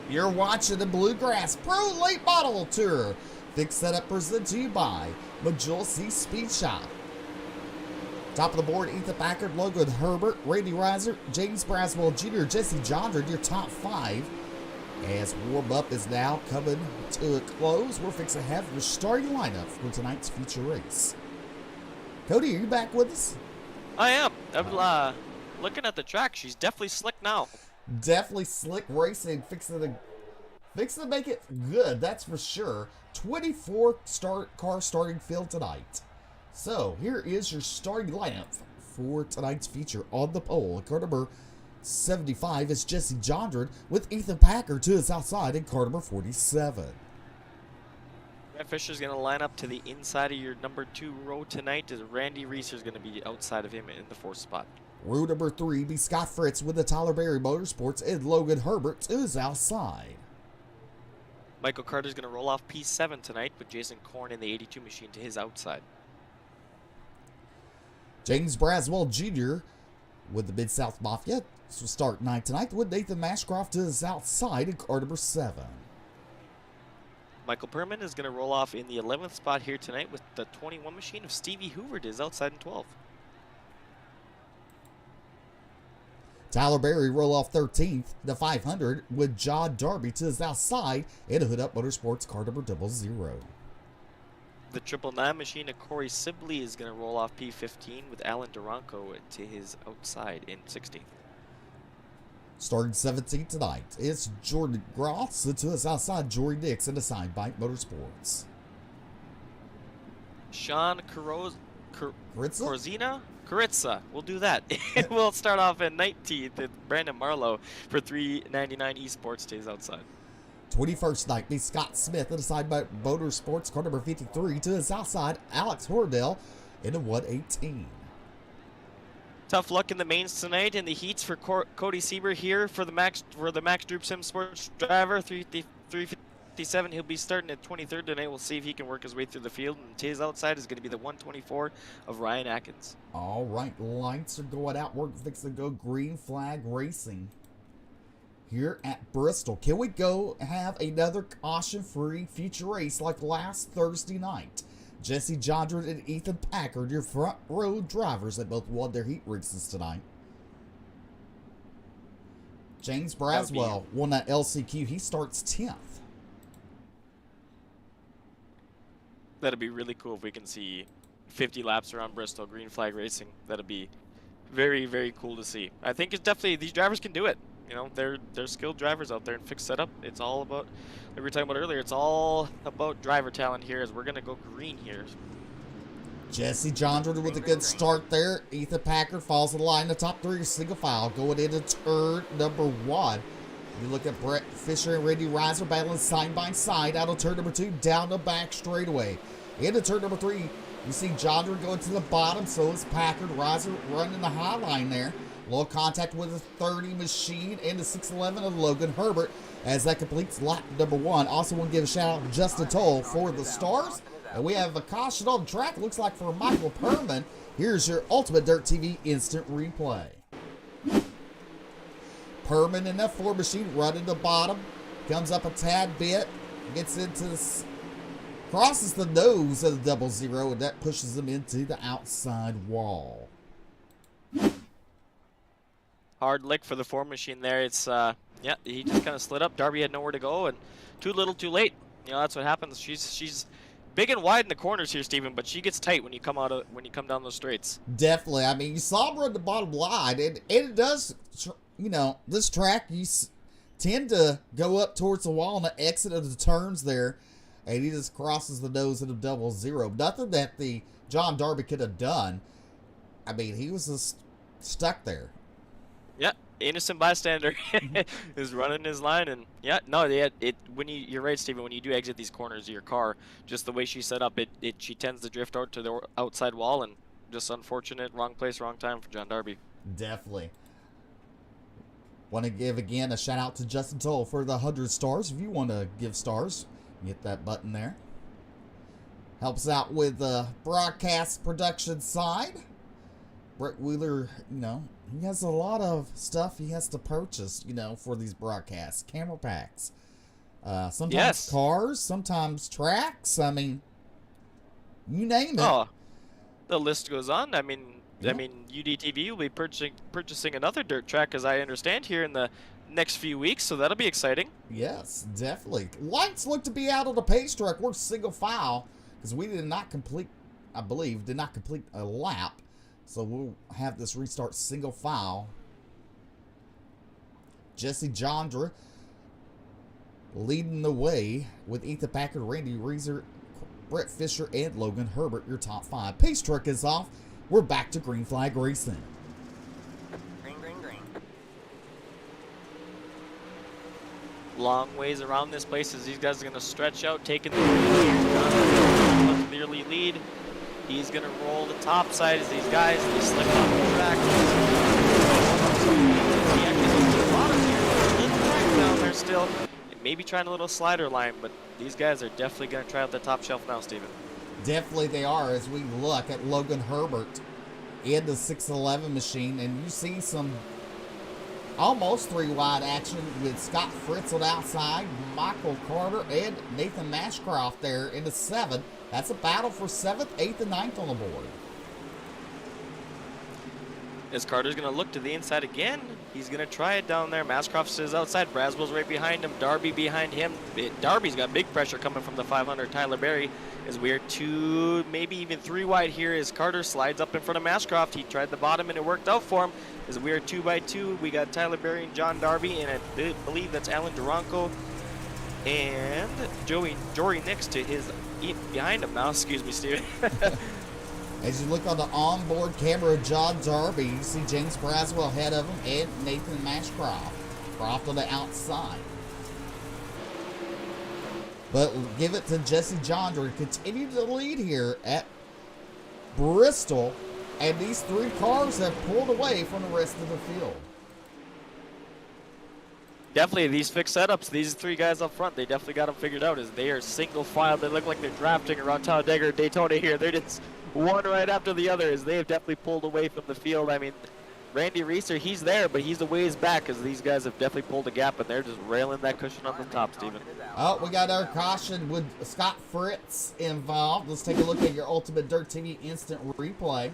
You're watching the Bluegrass Pro Late Model Tour. Big setup presented to you by Majula C Speed Shop. Top of the board, Ethan Packard, Logan Herbert, Randy Reiser, James Braswell Jr., Jesse Jondred, your top 5. As warm-up is now coming to a close, we're fixing to have your starting lineup for tonight's feature race. Cody, are you back with us? I am. I'm looking at the track. She's definitely slick now. Definitely slick racing, fixing to make it good, that's for sure. 24 car starting field tonight. So here is your starting lineup for tonight's feature. On the pole, car number 75 is Jesse Jondred with Ethan Packard to his outside in car number 47. Brett Fisher's going to line up to the inside of your number 2 row tonight, as Randy Reiser's going to be outside of him in the 4th spot. Row number 3 be Scott Fritz with the Tyler Berry Motorsports and Logan Herbert to his outside. Michael Carter's going to roll off P7 tonight with Jason Korn in the 82 machine to his outside. James Braswell Jr. with the Mid-South Mafia will start 9 tonight with Nathan Mashcroft to his outside in car number 7. Michael Perman is going to roll off in the 11th spot here tonight with the 21 machine of Stevie Hoover to his outside in 12. Tyler Berry roll off 13th, the 500 with John Darby to his outside in a Hood Up Motorsports car number 00. The 999 machine of Corey Sibley is going to roll off P15 with Alan Duranco to his outside in 16th. Starting 17th tonight, it's Jordan Gross to his outside, Jory Nix in assigned by Motorsports. Sean Carizza, we'll do that. We'll start off at 19th with Brandon Marlowe for 399 Esports to his outside. 21st night, be Scott Smith in assigned by Motorsports car number 53 to his outside, Alex Hordell in a 118. Tough luck in the mains tonight in the heats for Cody Sieber here for the Max Droop Sim Sports driver 357. He'll be starting at 23rd tonight. We'll see if he can work his way through the field. And to his outside is going to be the 124 of Ryan Atkins. All right, lights are going out. We're fixing to go green flag racing here at Bristol. Can we go have another caution-free feature race like last Thursday night? Jesse Jondred and Ethan Packard, your front row drivers that both won their heat races tonight. James Braswell won that LCQ. He starts 10th. That'd be really cool if we can see 50 laps around Bristol, green flag racing. That'd be very, very cool to see. I think it's definitely, these drivers can do it. You know, they're skilled drivers out there in fixed setup. It's all about, like we were talking about earlier, it's all about driver talent here as we're going to go green here. Jesse Jondred with a good start there. Ethan Packard falls in line. The top 3 single file going into turn number 1. You look at Brett Fisher and Randy Reiser battling side by side out of turn number 2 down the back straightaway. Into turn number 3, you see Jondred going to the bottom, so is Packard. Reiser running the high line there. Low contact with the 30 machine and the 611 of Logan Herbert as that completes lap number 1. Also want to give a shout out to Justin Toll for the stars. And we have a caution on the track, looks like for Michael Perman. Here's your Ultimate Dirt TV instant replay. Perman in that 4 machine running the bottom, comes up a tad bit, gets into this, crosses the nose of the 00, and that pushes him into the outside wall. Hard lick for the 4 machine there. It's, yeah, he just kind of slid up. Darby had nowhere to go, and too little, too late. You know, that's what happens. She's big and wide in the corners here, Steven, but she gets tight when you come down those straights. Definitely. I mean, you saw him run the bottom line, and it does, you know, this track, you tend to go up towards the wall on the exit of the turns there, and he just crosses the nose of the 00. Nothing that the John Darby could have done. I mean, he was just stuck there. Yeah, innocent bystander is running his line, and yeah, no, you're right, Steven. When you do exit these corners of your car, just the way she's set up, she tends to drift out to the outside wall, and just unfortunate, wrong place, wrong time for John Darby. Definitely. Want to give again a shout out to Justin Toll for the 100 stars. If you want to give stars, hit that button there. Helps out with the broadcast production side. Brett Wheeler, he has a lot of stuff he has to purchase, for these broadcasts. Camera packs. Sometimes cars, sometimes tracks. I mean, you name it. Oh, the list goes on. I mean, UDTV will be purchasing another dirt track, as I understand, here in the next few weeks, so that'll be exciting. Yes, definitely. Lights look to be out on the pace truck. We're single file because we did not complete a lap. So we'll have this restart single file. Jesse Jondra leading the way with Ethan Packard, Randy Reeser, Brett Fisher, and Logan Herbert, your top 5. Pace truck is off. We're back to green flag racing. Green. Long ways around this place as these guys are going to stretch out, taking the clearly lead. He's going to roll the top side as these guys, they slip off the track. He actually goes to the bottom here. A little track down there still. Maybe trying a little slider line, but these guys are definitely going to try out the top shelf now, Steven. Definitely they are as we look at Logan Herbert in the 611 machine, and you see some almost 3-wide action with Scott Fritz on the outside, Michael Carter, and Nathan Mashcroft there in the 7. That's a battle for 7th, 8th, and 9th on the board. As Carter's going to look to the inside again, he's going to try it down there. Mashcroft is outside. Braswell's right behind him. Darby behind him. Darby's got big pressure coming from the 500. Tyler Berry as we are 2, maybe even 3 wide here as Carter slides up in front of Mashcroft. He tried the bottom and it worked out for him. As we are 2 by 2, we got Tyler Berry and John Darby, and I believe that's Alan Duranko and Jory next to his behind him now. Excuse me, Steven. As you look on the onboard camera of John Darby, you see James Braswell ahead of him and Nathan Mashcroft. Croft on the outside. But give it to Jesse Jondra to continue to lead here at Bristol. And these 3 cars have pulled away from the rest of the field. Definitely, these fixed setups, these 3 guys up front, they definitely got them figured out as they are single file. They look like they're drafting around Talladega or Daytona here. They're just one right after the other as they have definitely pulled away from the field. I mean, Randy Reeser, he's there, but he's a ways back as these guys have definitely pulled a gap, and they're just railing that cushion on the top, Steven. Oh, we got our caution with Scott Fritz involved. Let's take a look at your Ultimate Dirt TV instant replay.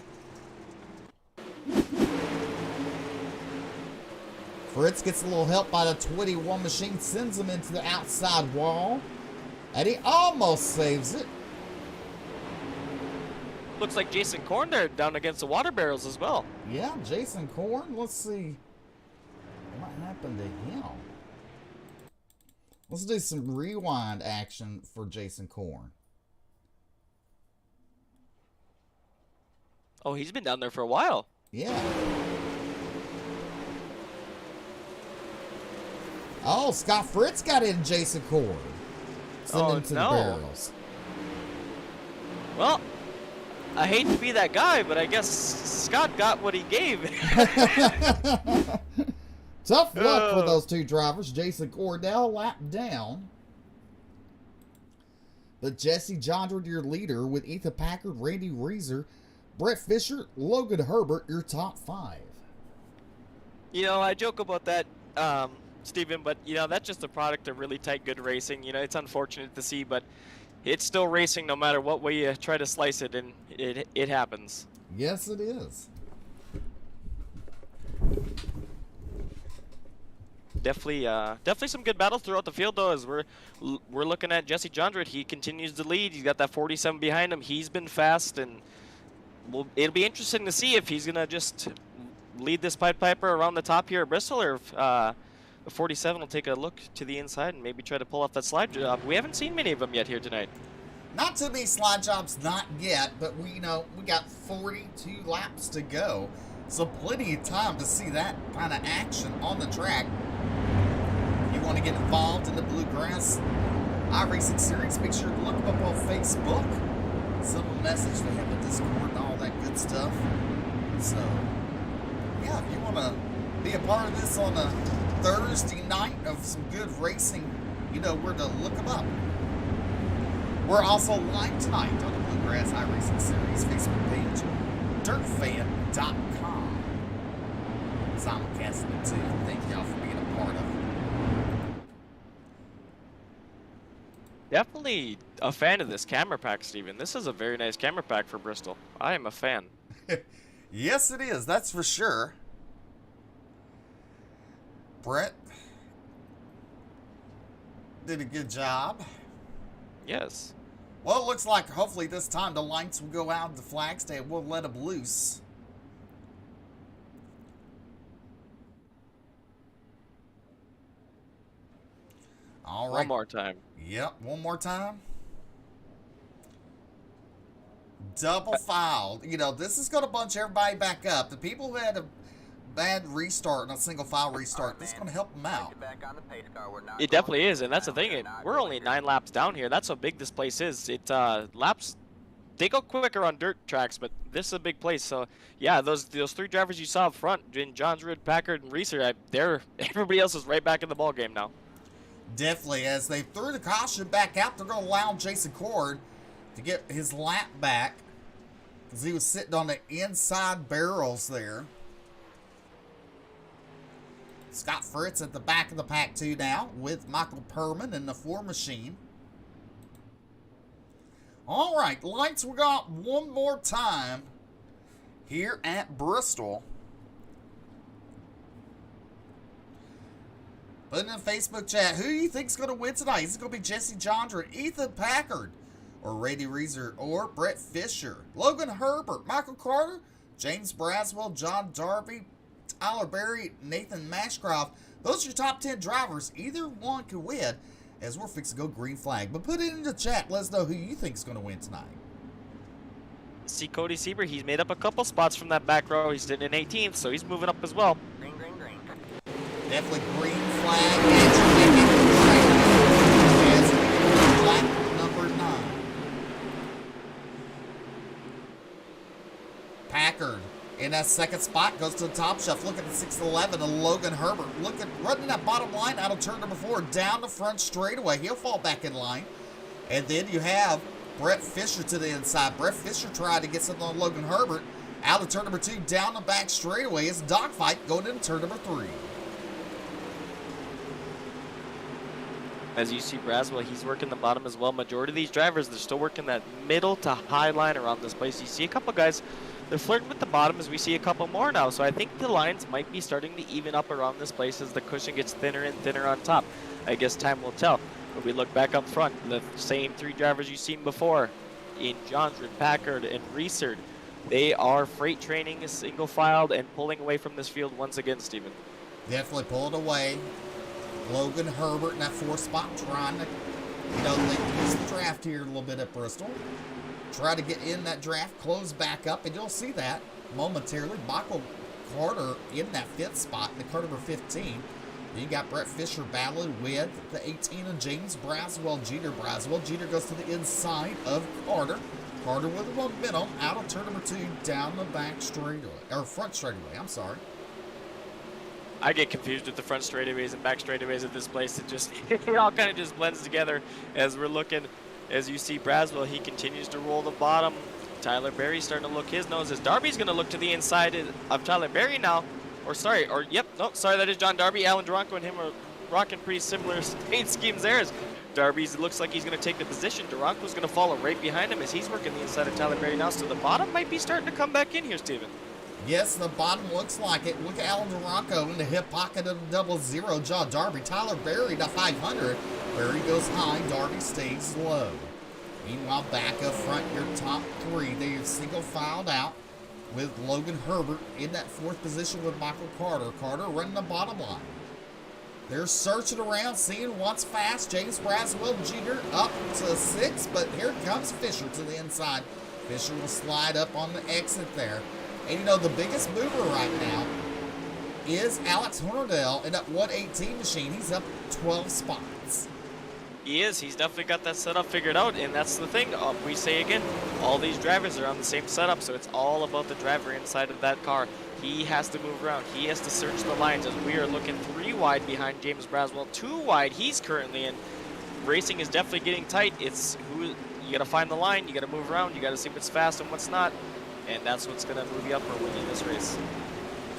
Fritz gets a little help by the 21 machine, sends him into the outside wall, and he almost saves it. Looks like Jason Korn there down against the water barrels as well. Yeah, Jason Korn. Let's see what happened to him. Let's do some rewind action for Jason Korn. Oh, he's been down there for a while. Yeah. Oh, Scott Fritz got in Jason Korn. Send him to the barrels. Well, I hate to be that guy, but I guess Scott got what he gave. Tough luck for those 2 drivers. Jason Cordell lapped down. But Jesse Jondra, your leader, with Ethan Packard, Randy Reeser, Brett Fisher, Logan Herbert, your top 5. You know, I joke about that, Steven, but, that's just a product of really tight, good racing. It's unfortunate to see, but it's still racing no matter what way you try to slice it, and it happens. Yes, it is. Definitely some good battles throughout the field, though, as we're looking at Jesse Jondra. He continues to lead. He's got that 47 behind him. He's been fast, and it'll be interesting to see if he's going to just lead this Pied Piper around the top here at Bristol, or if 47 will take a look to the inside and maybe try to pull off that slide job. We haven't seen many of them yet here tonight. Not too many slide jobs, not yet, but we got 42 laps to go, so plenty of time to see that kind of action on the track. If you want to get involved in the Bluegrass Iracing series, make sure to look them up on Facebook. Send a message to him at Discord and all that good stuff. So, yeah, if you want to be a part of this on a Thursday night of some good racing, you know where to look them up. We're also live tonight on the Bluegrass Iracing Series Facebook page, dirtfan.com. Simulcasting it too. Thank y'all for being a part of it. Definitely a fan of this camera pack, Steven. This is a very nice camera pack for Bristol. I am a fan. Yes, it is. That's for sure. Brett did a good job. Yes. Well, it looks like hopefully this time the lights will go out, the flags stay, we'll let them loose. All right. One more time. Yep, one more time. Double file. You know, this is going to bunch everybody back up. The people who had a bad restart and a single file restart, this is going to help them out. It definitely is, and that's the thing. We're only 9 laps down here. That's how big this place is. Laps, they go quicker on dirt tracks, but this is a big place. So yeah, those 3 drivers you saw up front, in Johns Rid, Packard, and Reeser, everybody else is right back in the ball game now. Definitely, as they threw the caution back out, they're going to allow Jason Cord to get his lap back because he was sitting on the inside barrels there. Scott Fritz at the back of the pack 2 now with Michael Perman in the 4 machine. All right, lights we got one more time here at Bristol. Put in the Facebook chat, who do you think is going to win tonight? Is it going to be Jesse Jondra, Ethan Packard, or Randy Reeser, or Brett Fisher? Logan Herbert, Michael Carter, James Braswell, John Darby, Tyler Berry, Nathan Mashcroft. Those are your top 10 drivers. Either one could win as we're fixing to go green flag. But put it in the chat. Let us know who you think is going to win tonight. See Cody Sieber, he's made up a couple spots from that back row. He's sitting in 18th, so he's moving up as well. Green, green, green. Definitely green flag. And flag number 9. Packard in that second spot goes to the top shelf. Look at the 6'11" and Logan Herbert. Look at running that bottom line out of turn number 4 down the front straightaway. He'll fall back in line. And then you have Brett Fisher to the inside. Brett Fisher tried to get something on Logan Herbert out of turn number 2 down the back straightaway. It's a dogfight going into turn number 3. As you see Braswell, he's working the bottom as well. Majority of these drivers, they're still working that middle to high line around this place. You see a couple guys, they're flirting with the bottom as we see a couple more now. So I think the lines might be starting to even up around this place as the cushion gets thinner and thinner on top. I guess time will tell. But we look back up front, the same 3 drivers you've seen before in Johns Rid, Packard, and Reeser. They are freight training, single filed, and pulling away from this field once again, Steven. Definitely pulling away. Logan Herbert in that 4th spot trying to, they use the draft here a little bit at Bristol. Try to get in that draft, close back up, and you'll see that momentarily. Michael Carter in that 5th spot in the car number 15. Then you got Brett Fisher battling with the 18 of James Braswell Jr. Braswell Jr. goes to the inside of Carter. Carter with the momentum out of turn number 2 down the back straightaway, or front straightaway, I'm sorry. I get confused with the front straightaways and back straightaways at this place. It all kind of just blends together as we're looking. As you see Braswell, he continues to roll the bottom. Tyler Berry's starting to look his nose as Darby's going to look to the inside of Tyler Berry now. Sorry, that is John Darby. Alan Duranko and him are rocking pretty similar paint schemes there. As Darby's looks like he's going to take the position. Duranko's going to follow right behind him as he's working the inside of Tyler Berry now. So the bottom might be starting to come back in here, Steven. Yes, the bottom looks like it. Look at Alan Duranko in the hip pocket of the 00. John Darby. Tyler Berry to 500. Berry goes high. Darby stays low. Meanwhile, back up front, your top 3. They are single filed out with Logan Herbert in that 4th position with Michael Carter. Carter running the bottom line. They're searching around, seeing what's fast. James Braswell Jr. up to 6th, but here comes Fisher to the inside. Fisher will slide up on the exit there. And the biggest mover right now is Alex Hornadell in that 118 machine. He's up 12 spots. He is. He's definitely got that setup figured out, and that's the thing. We say again, all these drivers are on the same setup, so it's all about the driver inside of that car. He has to move around. He has to search the lines as we are looking 3 wide behind James Braswell. 2 wide he's currently in. Racing is definitely getting tight. It's you gotta find the line, you gotta move around, you gotta see what's fast and what's not, and that's what's gonna move you up or win you this race.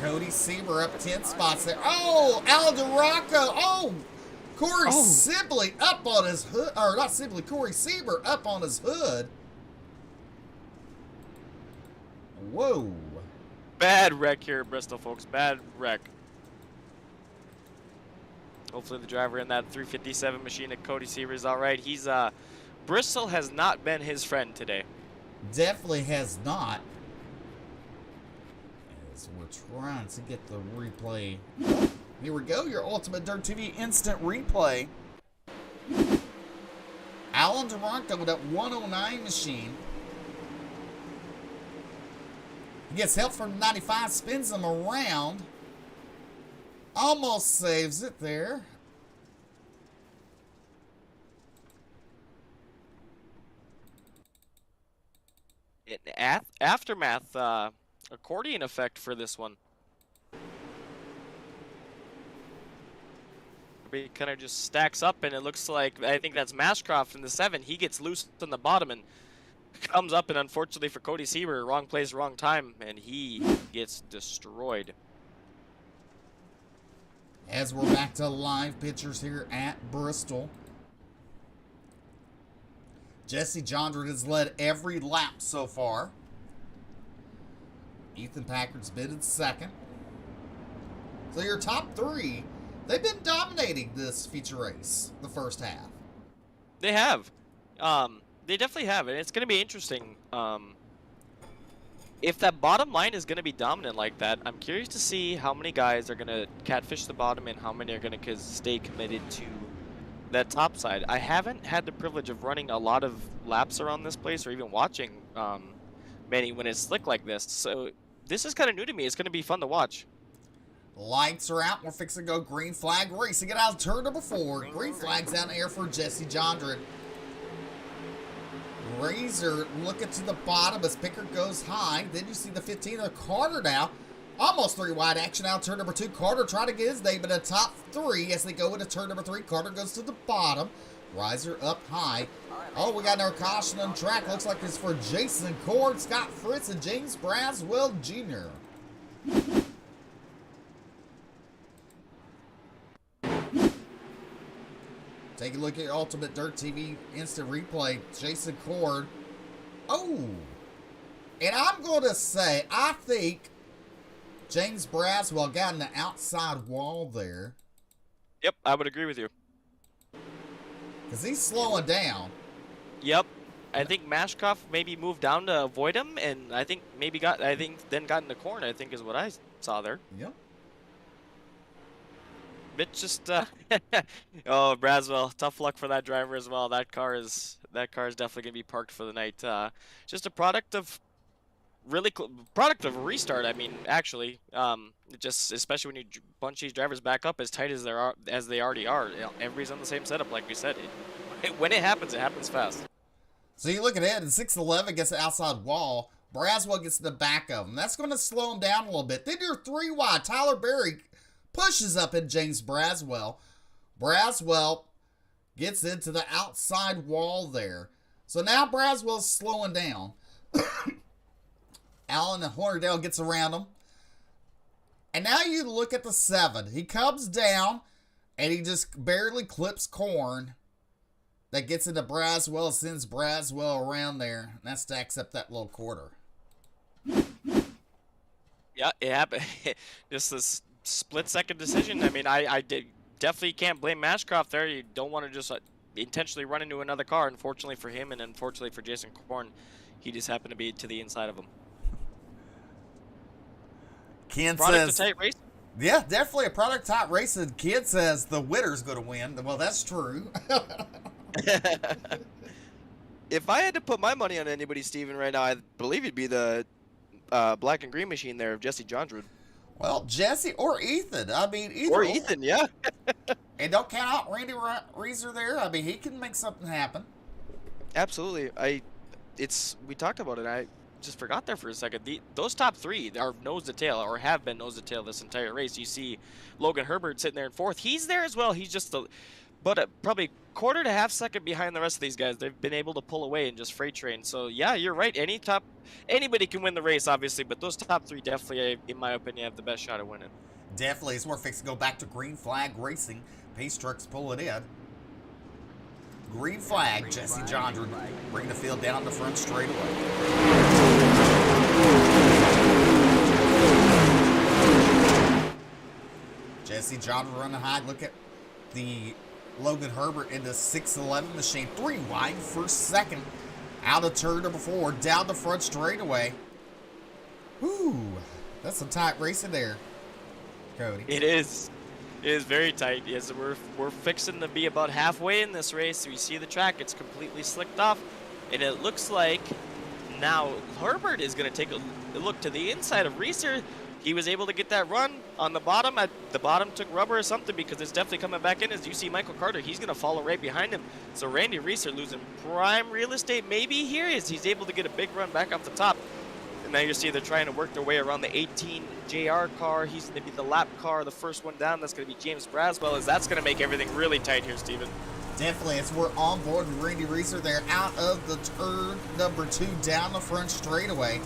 Cody Sieber up 10 spots there. Oh, Alderocco. Oh, Corey Sibley up on his hood, or not Sibley, Corey Sieber up on his hood. Whoa. Bad wreck here at Bristol, folks. Bad wreck. Hopefully the driver in that 357 machine at Cody Sieber is all right. He's Bristol has not been his friend today. Definitely has not. As we're trying to get the replay. Here we go, your Ultimate Dirt TV instant replay. Alan Duranco with that 109 machine. He gets help from 95, spins him around. Almost saves it there. Aftermath accordion effect for this one. It kind of just stacks up, and it looks like, I think that's Mashcroft in the 7. He gets loose on the bottom and comes up, and unfortunately for Cody Sieber, wrong place, wrong time, and he gets destroyed. As we're back to live pictures here at Bristol. Jesse Jondred has led every lap so far. Ethan Packard's been in second. So your top three, they've been dominating this feature race the first half. They have. They definitely have, and it's going to be interesting. If that bottom line is going to be dominant like that, I'm curious to see how many guys are going to catfish the bottom and how many are going to stay committed to that top side. I haven't had the privilege of running a lot of laps around this place or even watching many when it's slick like this. So this is kind of new to me. It's going to be fun to watch. Lights are out. We're fixing to go green flag racing. Get out of turn number 4. Green flag's down there for Jesse Jondred. Razor looking to the bottom as Pickard goes high. Then you see the 15 of Carter now. Almost 3 wide action out turn number 2. Carter trying to get his name in the top 3 as they go into turn number 3. Carter goes to the bottom. Riser up high. Oh, we got our caution on track. Looks like it's for Jason Cord, Scott Fritz, and James Braswell Jr. Take a look at Ultimate Dirt TV instant replay. Jason Cord. Oh! And I'm going to say, I think James Braswell got in the outside wall there. Yep, I would agree with you. Because he's slowing down. Yep. I think Mashcroft maybe moved down to avoid him, and I think maybe then got in the corner, I think is what I saw there. Yep. But just oh, Braswell, tough luck for that driver as well. That car is definitely gonna be parked for the night. Just a product of product of a restart. I mean, actually, just especially when you bunch these drivers back up as tight as they already are. You know, everybody's on the same setup, like we said. When it happens fast. So you look ahead, and 6'11" gets the outside wall. Braswell gets in the back of him. That's going to slow him down a little bit. Then you're 3 wide. Tyler Berry pushes up in James Braswell. Braswell gets into the outside wall there. So now Braswell's slowing down. Allen Hornerdale gets around him. And now you look at the 7. He comes down, and he just barely clips Corn. That gets into Braswell, sends Braswell around there. And that stacks up that little quarter. Yeah, it happened. Just this split-second decision. I mean, I definitely can't blame Mashcroft there. You don't want to just intentionally run into another car. Unfortunately for him, and unfortunately for Jason Korn, he just happened to be to the inside of him. Ken Product says, of tight race. yeah, definitely a product tight racing. Ken says the winner's going to win. Well, that's true. If I had to put my money on anybody, Steven, right now, I believe it'd be the black and green machine there of Jesse Jondred. Well, Jesse or Ethan. I mean, either Or Ethan, yeah. And don't count out Randy Reeser there. I mean, he can make something happen. Absolutely. We talked about it. I just forgot there for a second. Those top 3 are nose to tail, or have been nose to tail this entire race. You see Logan Herbert sitting there in 4th. He's there as well. He's just but probably quarter to half second behind the rest of these guys. They've been able to pull away and just freight train. So yeah, you're right. Anybody can win the race, obviously, but those top three definitely, in my opinion, have the best shot at winning. Definitely, as we're fixing to go back to green flag racing. Pace trucks pull it in. Green flag, Jesse Jondren bring the field down the front straightaway. Jesse Jondren running high. Look at the Logan Herbert in the 611 machine. 3 wide, first second. Out of turn number 4, down the front straightaway. Whew, that's some tight racing there, Cody. It is. It is very tight. Yes, we're fixing to be about halfway in this race. We see the track; it's completely slicked off, and it looks like now Herbert is going to take a look to the inside of Reeser. He was able to get that run on the bottom. At the bottom took rubber or something because it's definitely coming back in. As you see Michael Carter, he's going to follow right behind him. So Randy Reeser losing prime real estate maybe here as he's able to get a big run back off the top. And now you see they're trying to work their way around the 18 JR car. He's going to be the lap car, the first one down. That's going to be James Braswell, as that's going to make everything really tight here, Steven. Definitely, as we're on board with Randy Reeser, they're out of the turn number 2 down the front straightaway.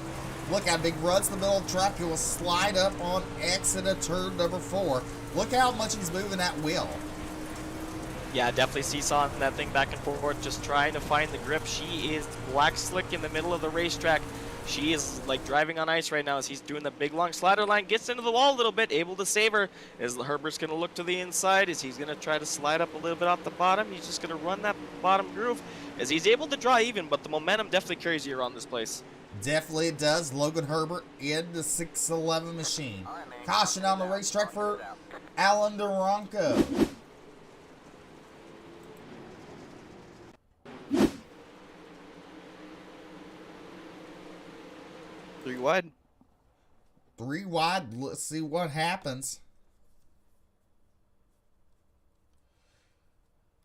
Look how big runs in the middle of the track. He will slide up on exit of turn number 4. Look how much he's moving that wheel. Yeah, definitely seesawing that thing back and forth, just trying to find the grip. She is black slick in the middle of the racetrack. She is like driving on ice right now as he's doing the big long slider line, gets into the wall a little bit, able to save her. As Herbert's going to look to the inside, as he's going to try to slide up a little bit off the bottom. He's just going to run that bottom groove as he's able to draw even, but the momentum definitely carries you around this place. Definitely it does. Logan Herbert in the 611 machine. Caution on the racetrack for Alan Duranko. Three wide. 3 wide. Let's see what happens.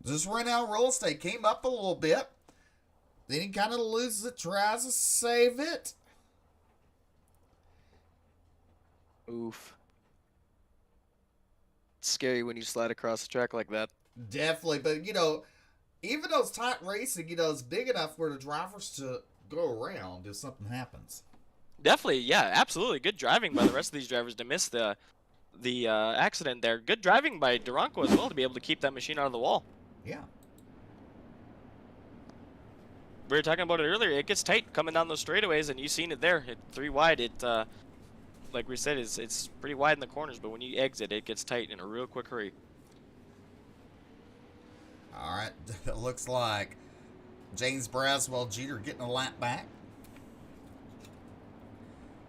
Just ran out of real estate. Came up a little bit. Then he kind of loses it. Tries to save it. Oof. It's scary when you slide across the track like that. Definitely. But, you know, even though it's tight racing, you know, it's big enough for the drivers to go around if something happens. Definitely, yeah, absolutely. Good driving by the rest of these drivers to miss the accident there. Good driving by Duranko as well to be able to keep that machine out of the wall. Yeah. We were talking about it earlier. It gets tight coming down those straightaways, and you've seen it there. 3 wide. It, like we said, it's pretty wide in the corners, but when you exit, it gets tight in a real quick hurry. All right. It looks like James Braswell Jeter getting a lap back.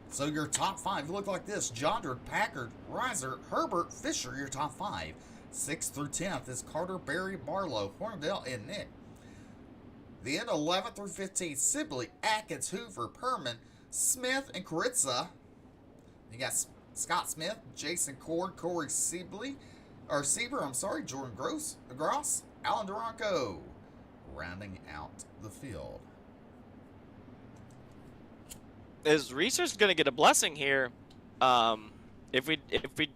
So your top 5 look like this. Jondren, Packard, Reiser, Herbert, Fisher, your top 5. 6th through 10th is Carter, Barry, Barlow, Hornadell, and Nick. Then 11th through 15th, Sibley, Atkins, Hoover, Perman, Smith, and Karitza. You got Scott Smith, Jason Cord, Corey Sieber, Jordan Gross, Alan Duranko, rounding out the field. As Reeser's going to get a blessing here, if we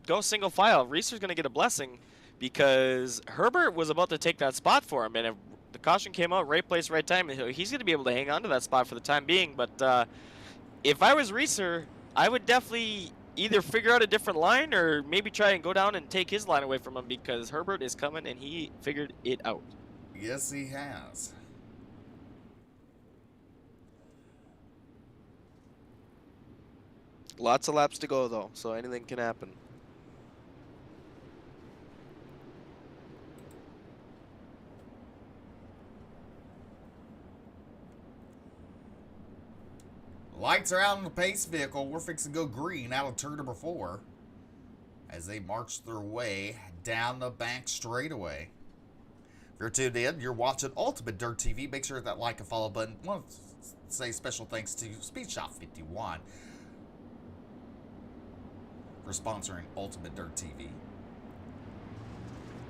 go single file, Reeser's going to get a blessing because Herbert was about to take that spot for him, and if the caution came out, right place, right time, he's going to be able to hang on to that spot for the time being. But if I was Reeser, I would definitely either figure out a different line or maybe try and go down and take his line away from him because Herbert is coming and he figured it out. Yes, he has. Lots of laps to go, though, so anything can happen. Lights are out on the pace vehicle. We're fixing to go green out of turn number 4 as they march their way down the back straightaway. If you're tuned in, you're watching Ultimate Dirt TV. Make sure that like and follow button. I want to say special thanks to Speed Shop 51 for sponsoring Ultimate Dirt TV.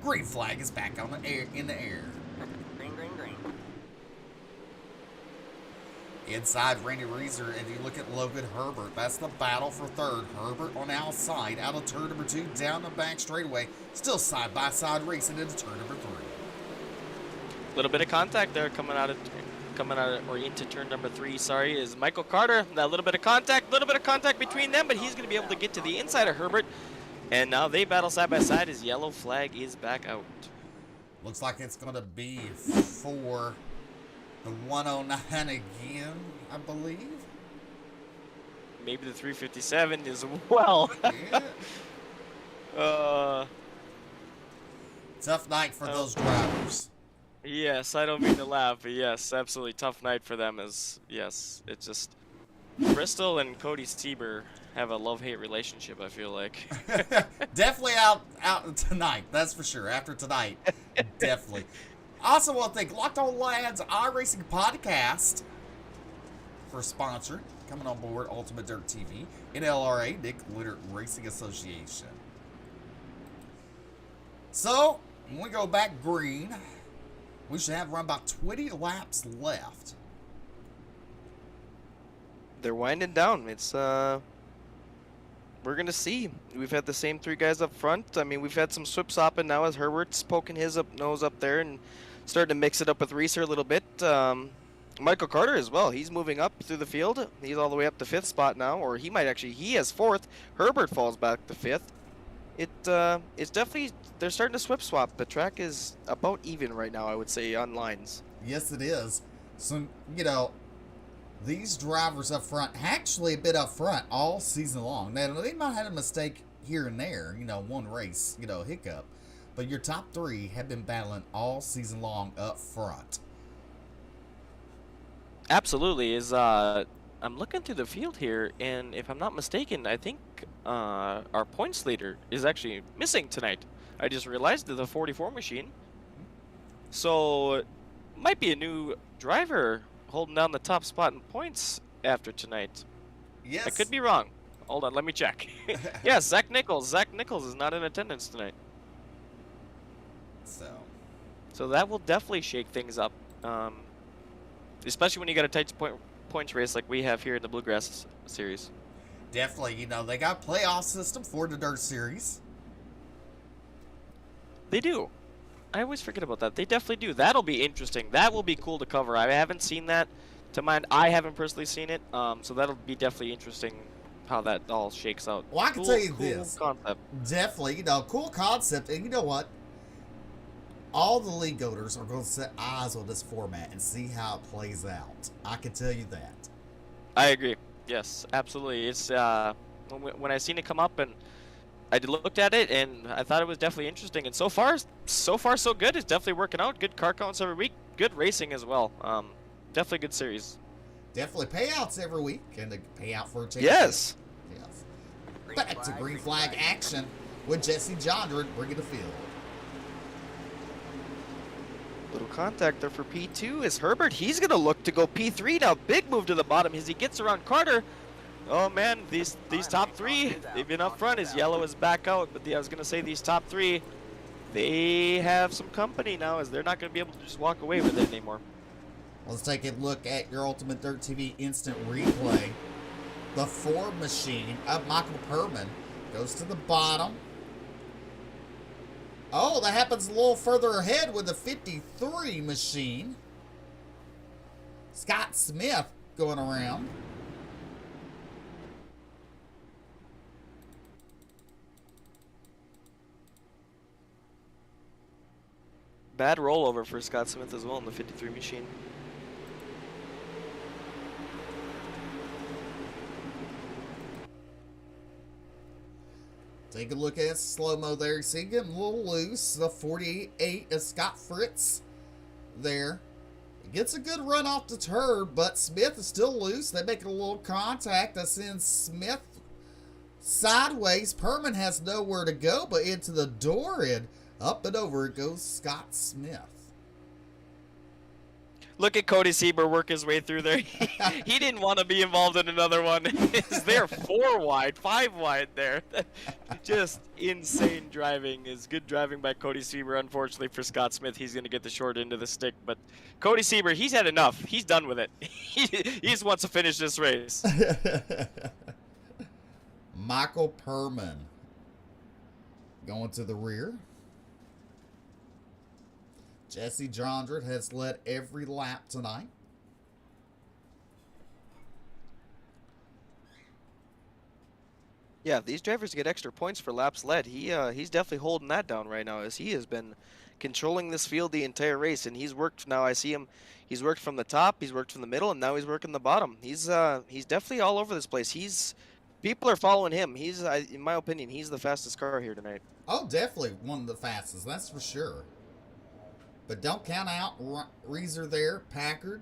Green flag is back on the air, in the air. Green, green, green. Inside Randy Reeser, and you look at Logan Herbert. That's the battle for 3rd. Herbert on outside, out of turn number 2, down the back straightaway. Still side-by-side racing into turn number 3. Little bit of contact there coming out or into turn number 3. Sorry, is Michael Carter. That little bit of contact between them, but he's going to be able to get to the inside of Herbert. And now they battle side by side. His yellow flag is back out. Looks like it's going to be for the 109 again, I believe. Maybe the 357 as well. Yeah. Tough night for those drivers. Yes, I don't mean to laugh, but yes, absolutely tough night for them. Yes, it's just Bristol and Cody Stieber have a love-hate relationship, I feel like. Definitely out tonight, that's for sure. After tonight, definitely. Also want to thank Locked On Lads iRacing Podcast for a sponsor. Coming on board, UltimateDirtTV, NLRA, Nick Litter Racing Association. So, when we go back green, we should have around about 20 laps left. They're winding down. It's we're gonna see. We've had the same 3 guys up front. I mean, we've had some swip sopping now as Herbert's poking his nose up there and starting to mix it up with Reeser a little bit. Michael Carter as well. He's moving up through the field. He's all the way up to 5th spot now, or he has 4th. Herbert falls back to 5th. It's definitely, they're starting to swip swap. The track is about even right now, I would say, on lines. Yes, it is. So, these drivers up front actually been up front all season long. Now, they might have had a mistake here and there, one race, hiccup. But your top 3 have been battling all season long up front. Absolutely. I'm looking through the field here, and if I'm not mistaken, I think our points leader is actually missing tonight. I just realized the 44 machine. So, might be a new driver holding down the top spot in points after tonight. Yes. I could be wrong. Hold on, let me check. Yeah, Zach Nichols. Zach Nichols is not in attendance tonight. So that will definitely shake things up. Especially when you got a tight points race like we have here in the Bluegrass series. Definitely, they got a playoff system for the Dirt Series. They do. I always forget about that. They definitely do. That'll be interesting. That will be cool to cover. I haven't seen that to mind. I haven't personally seen it. So that'll be definitely interesting how that all shakes out. Well, I can tell you this. Concept. Definitely, cool concept. And you know what? All the league goers are going to set eyes on this format and see how it plays out. I can tell you that. I agree. Yes, absolutely. It's when I seen it come up and I looked at it and I thought it was definitely interesting. And so far so good. It's definitely working out. Good car counts every week. Good racing as well. Definitely good series. Definitely payouts every week and the payout for a championship. Yes. Back to green flag action with Jesse Jondred bringing the field. Little contact there for P2 is Herbert. He's going to look to go P3 now. Big move to the bottom as he gets around Carter. Oh man, these top 3, they've been up front. His yellow is back out, but I was going to say these top 3, they have some company now as they're not going to be able to just walk away with it anymore. Let's take a look at your Ultimate Dirt TV instant replay. The Ford machine of Michael Perman goes to the bottom. Oh, that happens a little further ahead with the 53 machine. Scott Smith going around. Bad rollover for Scott Smith as well in the 53 machine. Take a look at slow-mo there. You see, getting a little loose. The 48 is Scott Fritz there. He gets a good run off the turn, but Smith is still loose. They make a little contact. That sends Smith sideways. Perman has nowhere to go but into the door, and up and over it goes Scott Smith. Look at Cody Sieber work his way through there. He didn't want to be involved in another one. Is there 4 wide, 5 wide there? Just insane driving. Is good driving by Cody Sieber. Unfortunately for Scott Smith, he's going to get the short end of the stick. But Cody Sieber, he's had enough. He's done with it. He just wants to finish this race. Michael Perman going to the rear. Jesse Jondred has led every lap tonight. Yeah, these drivers get extra points for laps led. He's definitely holding that down right now, as he has been controlling this field the entire race, and he's worked. Now I see him. He's worked from the top, he's worked from the middle, and now he's working the bottom. He's definitely all over this place. People are following him. In my opinion, he's the fastest car here tonight. Oh, definitely one of the fastest, that's for sure. But don't count out Reeser there, Packard.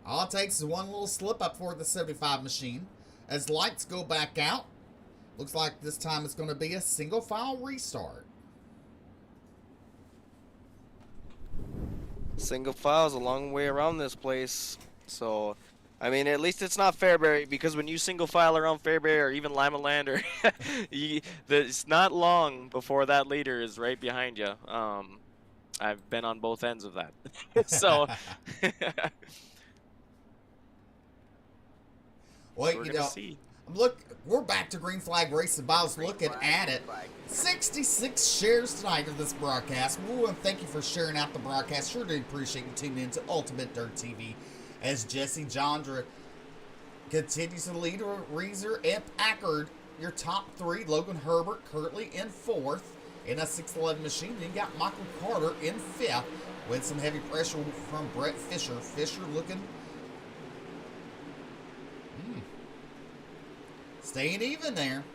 All it takes is one little slip up for the 75 machine. As lights go back out, looks like this time it's going to be a single file restart. Single file is a long way around this place. So, I mean, at least it's not Fairbury, because when you single file around Fairbury or even Lima Land, or it's not long before that leader is right behind you. I've been on both ends of that. So, well, you know, we're back to Green Flag Racing. I was looking at it. 66 shares tonight of this broadcast. We want to thank you for sharing out the broadcast. Sure do appreciate you tuning in to UltimateDirtTV as Jesse Jondred continues to lead Reeser and Packard. Your top three, Logan Herbert currently in fourth in a 611 machine. Then you got Michael Carter in fifth with some heavy pressure from Brett Fisher. Fisher looking staying even there.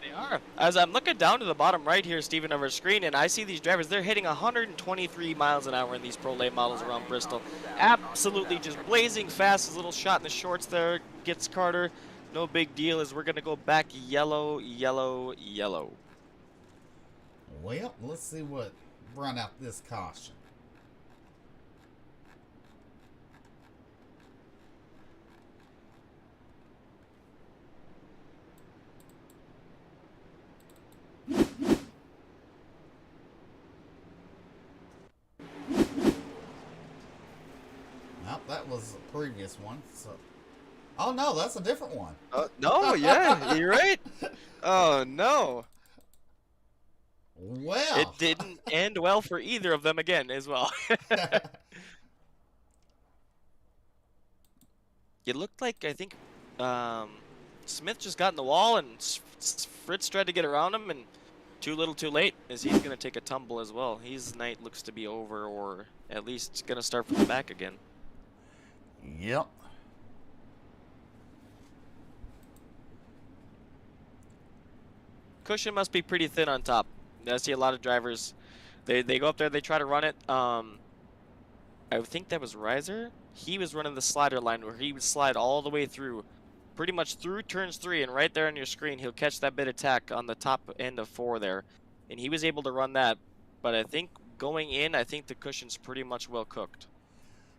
They are. As I'm looking down to the bottom right here, Stephen, of our screen, and I see these drivers, they're hitting 123 miles an hour in these Pro Late models around Bristol. Absolutely just blazing fast. His little shot in the shorts there gets Carter. No big deal, as we're going to go back yellow, yellow, yellow. Well, let's see what run out this caution. Nope, that was the previous one. So, oh no, that's a different one. No, yeah, you're right. Oh no. Well, it didn't end well for either of them again as well. It looked like, I think, Smith just got in the wall and Fritz tried to get around him, and too little too late, as he's going to take a tumble as well. His night looks to be over, or at least going to start from the back again. Yep. Cushion must be pretty thin on top. I see a lot of drivers. They go up there, they try to run it. I think that was Reiser. He was running the slider line where he would slide all the way through, pretty much through turns 3, and right there on your screen, he'll catch that bit of tack on the top end of 4 there. And he was able to run that, but I think going in, I think the cushion's pretty much well cooked.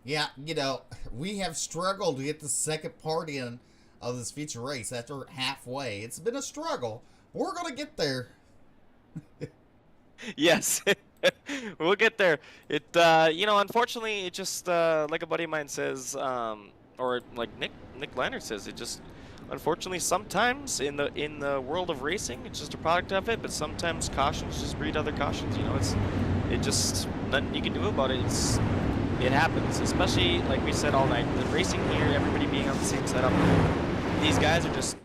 Yeah, you know, we have struggled to get the second part in of this feature race after halfway. It's been a struggle. We're going to get there. Yes, we'll get there. It, you know, unfortunately, it just, like a buddy of mine says, or like Nick Liner says, it just, unfortunately, sometimes in the world of racing, it's just a product of it. But sometimes cautions just breed other cautions. You know, it just nothing you can do about it. It happens, especially like we said all night. The racing here, everybody being on the same setup. These guys are just,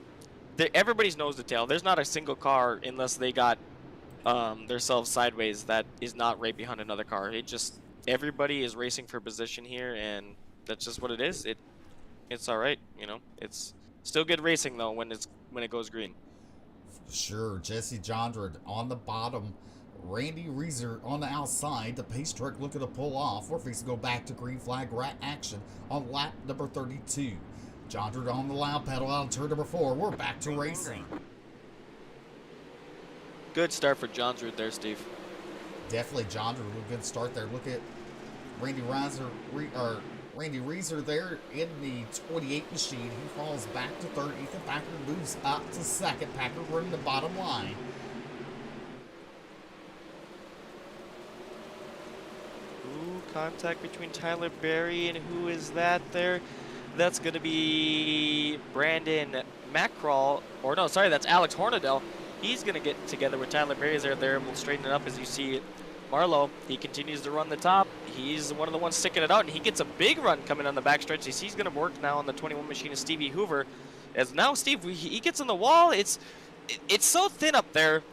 everybody's nose to tail. There's not a single car unless they got themselves sideways that is not right behind another car. Everybody is racing for position here, and that's just what it is. It's all right, you know. It's still good racing though when it goes green. Sure, Jesse Jondred on the bottom, Randy Reeser on the outside. The pace truck looking to pull off. We're fixing to go back to green flag rat action on lap number 32. Jondred on the loud pedal out of turn number 4. We're back to racing. Good start for Jondred there, Steve. Definitely Jondred, a good start there. Look at Randy Reeser there in the 28 machine. He falls back to third. Ethan Packard moves up to second. Packard running the bottom line. Ooh, contact between Tyler Berry and who is that there? That's going to be Brandon Macraw. Or no, sorry, that's Alex Hornadell. He's going to get together with Tyler Berry as they're able to straighten it up. As you see, Marlowe, he continues to run the top. He's one of the ones sticking it out, and he gets a big run coming on the backstretch. He's going to work now on the 21 machine of Stevie Hoover. As now Steve, he gets on the wall. It's so thin up there.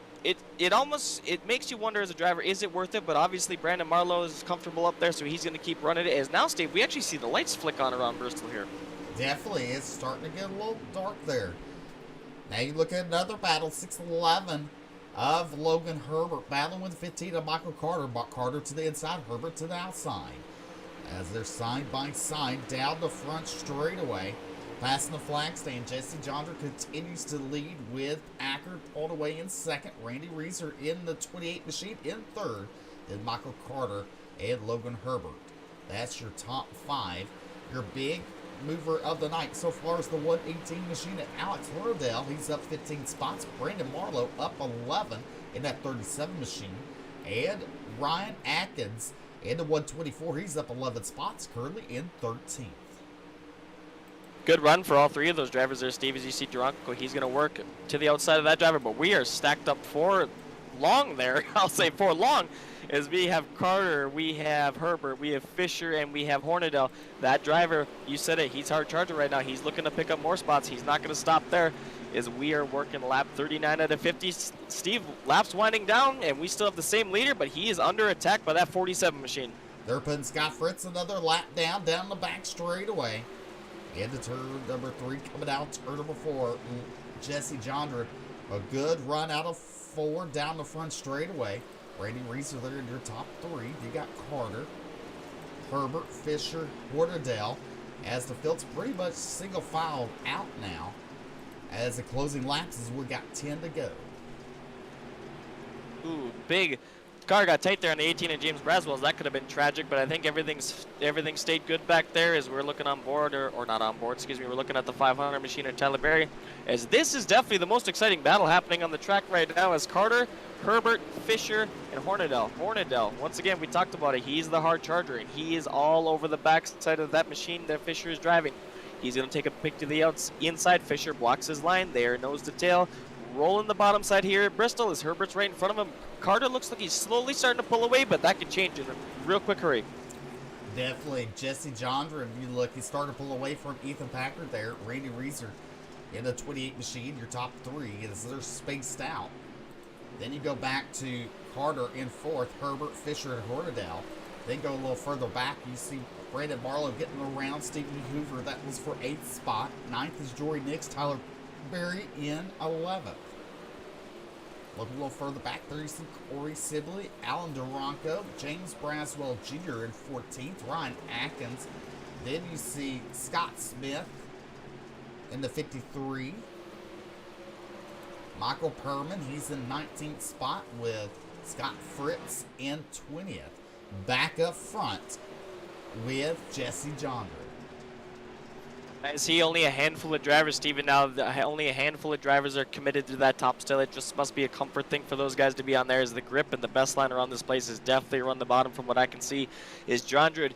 It almost makes you wonder as a driver, is it worth it? But obviously Brandon Marlowe is comfortable up there, so he's going to keep running it. As now, Steve, we actually see the lights flick on around Bristol here. Definitely, it's starting to get a little dark there. Now you look at another battle, 6-11 of Logan Herbert battling with 15 of Michael Carter. Carter to the inside, Herbert to the outside. As they're side by side down the front straightaway. Passing the flag stand, Jesse Jondra continues to lead with Packard pulled away in second. Randy Reeser in the 28 machine in third. Then Michael Carter and Logan Herbert. That's your top five. Your big mover of the night so far is the 118 machine at Alex Hornadell. He's up 15 spots. Brandon Marlowe up 11 in that 37 machine. And Ryan Atkins in the 124. He's up 11 spots, currently in 13th. Good run for all three of those drivers there, Steve. As you see Duranko, he's going to work to the outside of that driver, but we are stacked up for long there. I'll say for long, as we have Carter, we have Herbert, we have Fisher, and we have Hornadell. That driver, you said it, he's hard charger right now. He's looking to pick up more spots. He's not going to stop there, as we are working lap 39 out of 50. Steve, laps winding down, and we still have the same leader, but he is under attack by that 47 machine. They're putting Scott Fritz another lap down the back straightaway. Into turn number 3, coming out turn number 4, Jesse Jondra. A good run out of 4 down the front straightaway. Randy Reeser there in your top 3. You got Carter, Herbert, Fisher, Hornadell. As the field's pretty much single filed out now. As the closing laps is we got 10 to go. Ooh, big car got tight there on the 18 of James Braswell's. That could have been tragic, but I think everything stayed good back there as we're looking on board, or not on board, excuse me. We're looking at the 500 machine at Tyler Berry, as this is definitely the most exciting battle happening on the track right now, as Carter, Herbert, Fisher, and Hornadell. Hornadell, once again, we talked about it. He's the hard charger, and he is all over the backside of that machine that Fisher is driving. He's going to take a pick to the inside. Fisher blocks his line there, nose to tail. Rolling the bottom side here at Bristol as Herbert's right in front of him. Carter looks like he's slowly starting to pull away, but that could change in a real quick hurry. Definitely. Jesse Jondra, if you look, he's starting to pull away from Ethan Packard there. Randy Reeser in the 28 machine, your top 3, as they're spaced out. Then you go back to Carter in 4th, Herbert, Fisher, and Hornadell. Then go a little further back, you see Brandon Marlowe getting around Stevie Hoover. That was for 8th spot. 9th is Jory Nix, Tyler Berry in 11th. Look a little further back there, you see Corey Sibley, Alan Duranko, James Braswell Jr. in 14th, Ryan Atkins. Then you see Scott Smith in the 53. Michael Perman, he's in 19th spot with Scott Fritz in 20th. Back up front with Jesse Jondra. I see only a handful of drivers, Steven. Now, only a handful of drivers are committed to that top still. It just must be a comfort thing for those guys to be on there, as the grip and the best line around this place is definitely around the bottom. From what I can see, is Jondra.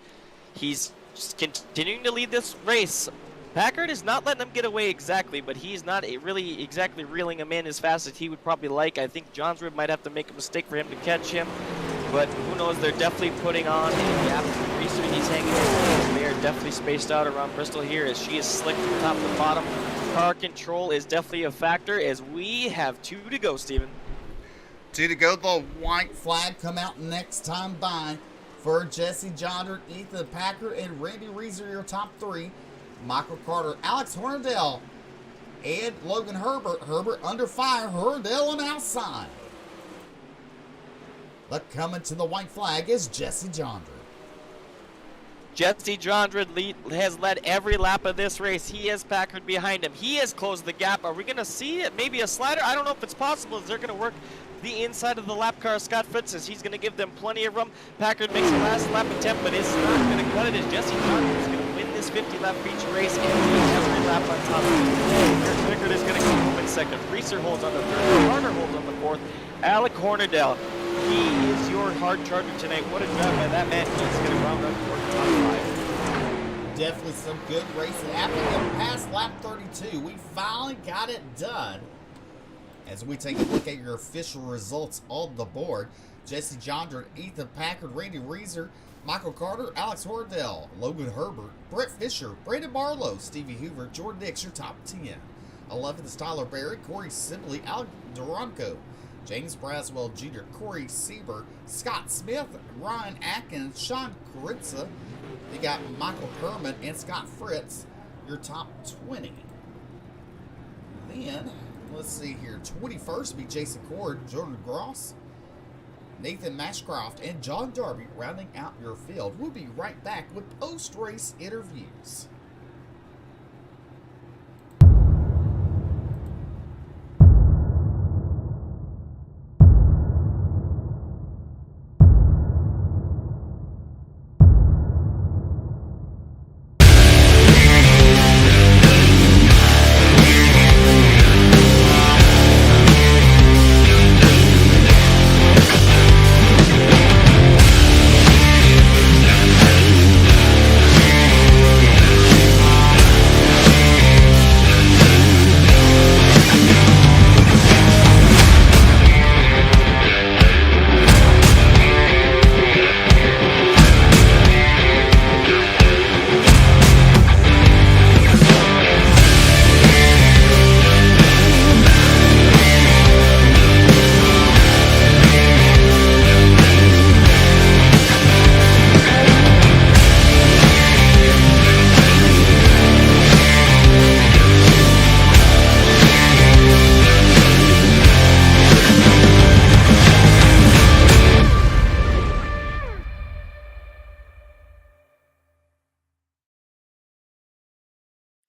He's continuing to lead this race. Packard is not letting him get away exactly, but he's not really exactly reeling him in as fast as he would probably like. I think Jondra might have to make a mistake for him to catch him, but who knows? They're definitely putting on a absolute Reeser. He's hanging in. They are definitely spaced out around Bristol here, as she is slick from top to bottom. Car control is definitely a factor, as we have 2 to go, Steven. 2 to go. The white flag come out next time by for Jesse Jondra, Ethan Packard, and Randy Reeser, your top 3. Michael Carter, Alex Hornadell, and Logan Herbert. Herbert under fire, Hornadell on outside. But coming to the white flag is Jesse Jondra. Jesse Jondra has led every lap of this race. He has Packard behind him. He has closed the gap. Are we going to see it? Maybe a slider? I don't know if it's possible, as they're going to work the inside of the lap car. Scott Fritz, as he's going to give them plenty of room. Packard makes a last lap attempt, but it's not going to cut it, as Jesse Jondra is going to win this 50-lap feature race and lead every lap on top. Packard is going to come home in second. Reeser holds on the third. Carter holds on the fourth. Alec Hornadell, he is your hard charger tonight. What a job by that man. He's going to round up for the top 5. Definitely some good racing. After getting past lap 32, we finally got it done. As we take a look at your official results on the board, Jesse Jondren, Ethan Packard, Randy Reeser, Michael Carter, Alex Hordell, Logan Herbert, Brett Fisher, Brandon Barlow, Stevie Hoover, Jordan Dix, your top 10. 11th is Tyler Berry, Corey Sibley, Alec Duranco, James Braswell Jr., Corey Sieber, Scott Smith, Ryan Atkins, Sean Koritza. You got Michael Perman and Scott Fritz, your top 20. Then, let's see here. 21st be Jason Cord, Jordan Gross, Nathan Mashcroft, and John Darby rounding out your field. We'll be right back with post-race interviews.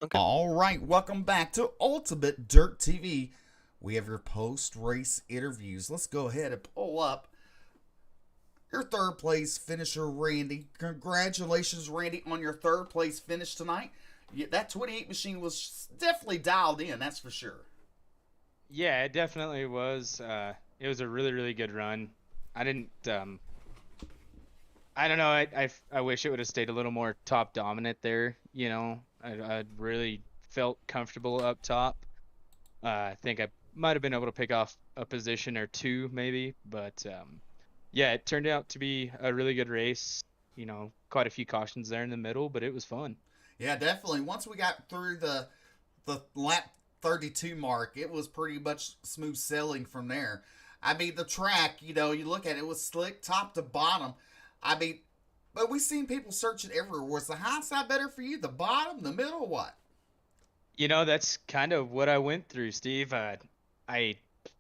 Okay. All right, welcome back to Ultimate Dirt TV. We have your post-race interviews. Let's go ahead and pull up your third place finisher, Randy. Congratulations, Randy, on your third place finish tonight. That 28 machine was definitely dialed in, that's for sure. Yeah, it definitely was. It was a really, really good run. I didn't. I don't know. I wish it would have stayed a little more top dominant there. You know, I really felt comfortable up top. I think I might have been able to pick off a position or two maybe, but yeah, it turned out to be a really good race. You know, quite a few cautions there in the middle, but it was fun. Yeah, definitely. Once we got through the lap 32 mark, it was pretty much smooth sailing from there. I mean, the track, you know, you look at it, it was slick top to bottom. I mean, but we've seen people searching everywhere. Was the high side better for you? The bottom, the middle, what? You know, that's kind of what I went through, Steve.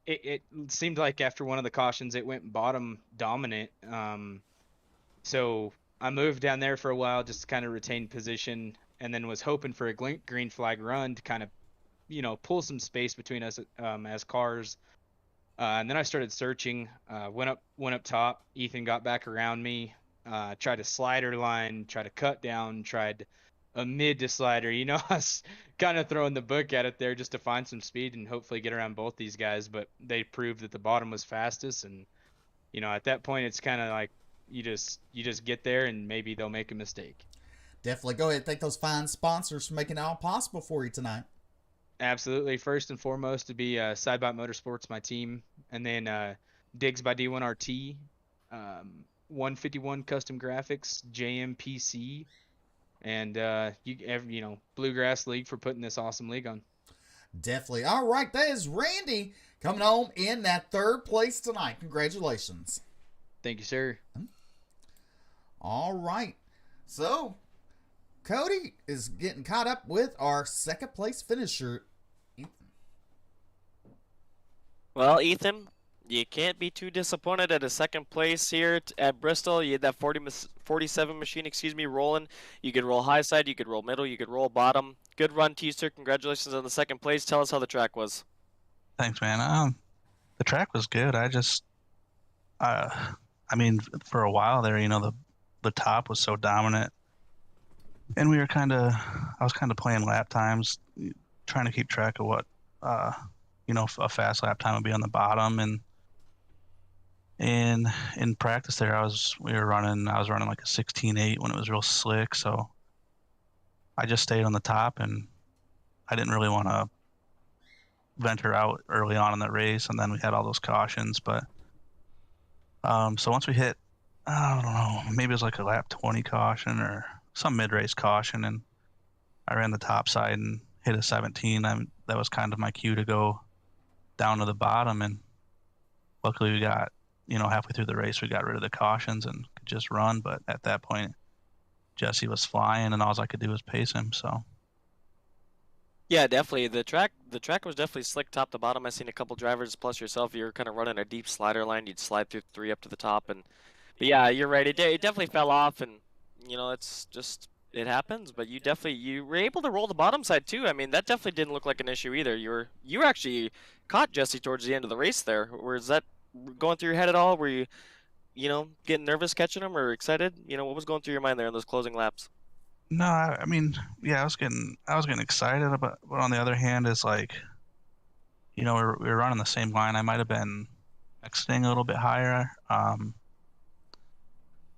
It seemed like after one of the cautions, it went bottom dominant. So I moved down there for a while just to kind of retain position, and then was hoping for a green flag run to kind of, you know, pull some space between us as cars. And then I started searching. Went up top. Ethan got back around me. Tried a slider line. Tried a cut down. Tried a mid to slider. You know, I was kind of throwing the book at it there just to find some speed and hopefully get around both these guys. But they proved that the bottom was fastest, and you know, at that point, it's kind of like you just get there and maybe they'll make a mistake. Definitely. Go ahead and thank those fine sponsors for making it all possible for you tonight. Absolutely. First and foremost to be Sidebot Motorsports, my team, and then Diggs by D1RT, 151 Custom Graphics, JMPC, and you know, Bluegrass League for putting this awesome league on. Definitely. All right, that is Randy coming home in that third place tonight. Congratulations. Thank you, sir. All right. So, Cody is getting caught up with our second place finisher, Ethan. Well, Ethan, you can't be too disappointed at a second place here at Bristol. You had that 47 machine, rolling. You could roll high side, you could roll middle, you could roll bottom. Good run to you, sir. Congratulations on the second place. Tell us how the track was. Thanks, man. The track was good. I mean, for a while there, you know, the top was so dominant, and I was kind of playing lap times, trying to keep track of what, you know, a fast lap time would be on the bottom, and in practice there, I was running like a 16.8 when it was real slick, so I just stayed on the top, and I didn't really want to venture out early on in the race, and then we had all those cautions. But so once we hit, I don't know, maybe it was like a lap 20 caution or some mid-race caution, and I ran the top side and hit a 17. That was kind of my cue to go down to the bottom, and luckily we got, halfway through the race we got rid of the cautions and could just run. But at that point, Jesse was flying, and all I could do was pace him. So Yeah, definitely. The track was definitely slick top to bottom. I've seen a couple drivers plus yourself. You're kind of running a deep slider line. You'd slide through 3 up to the top, but yeah, you're right. It definitely fell off, and it's just it happens. But you were able to roll the bottom side too. I mean, that definitely didn't look like an issue either. You were actually caught Jesse towards the end of the race there. Was that going through your head at all? Were you getting nervous catching him or excited? What was going through your mind there in those closing laps? no, I mean, yeah, I was getting excited, but on the other hand, it's like, we were running the same line. I might have been exiting a little bit higher,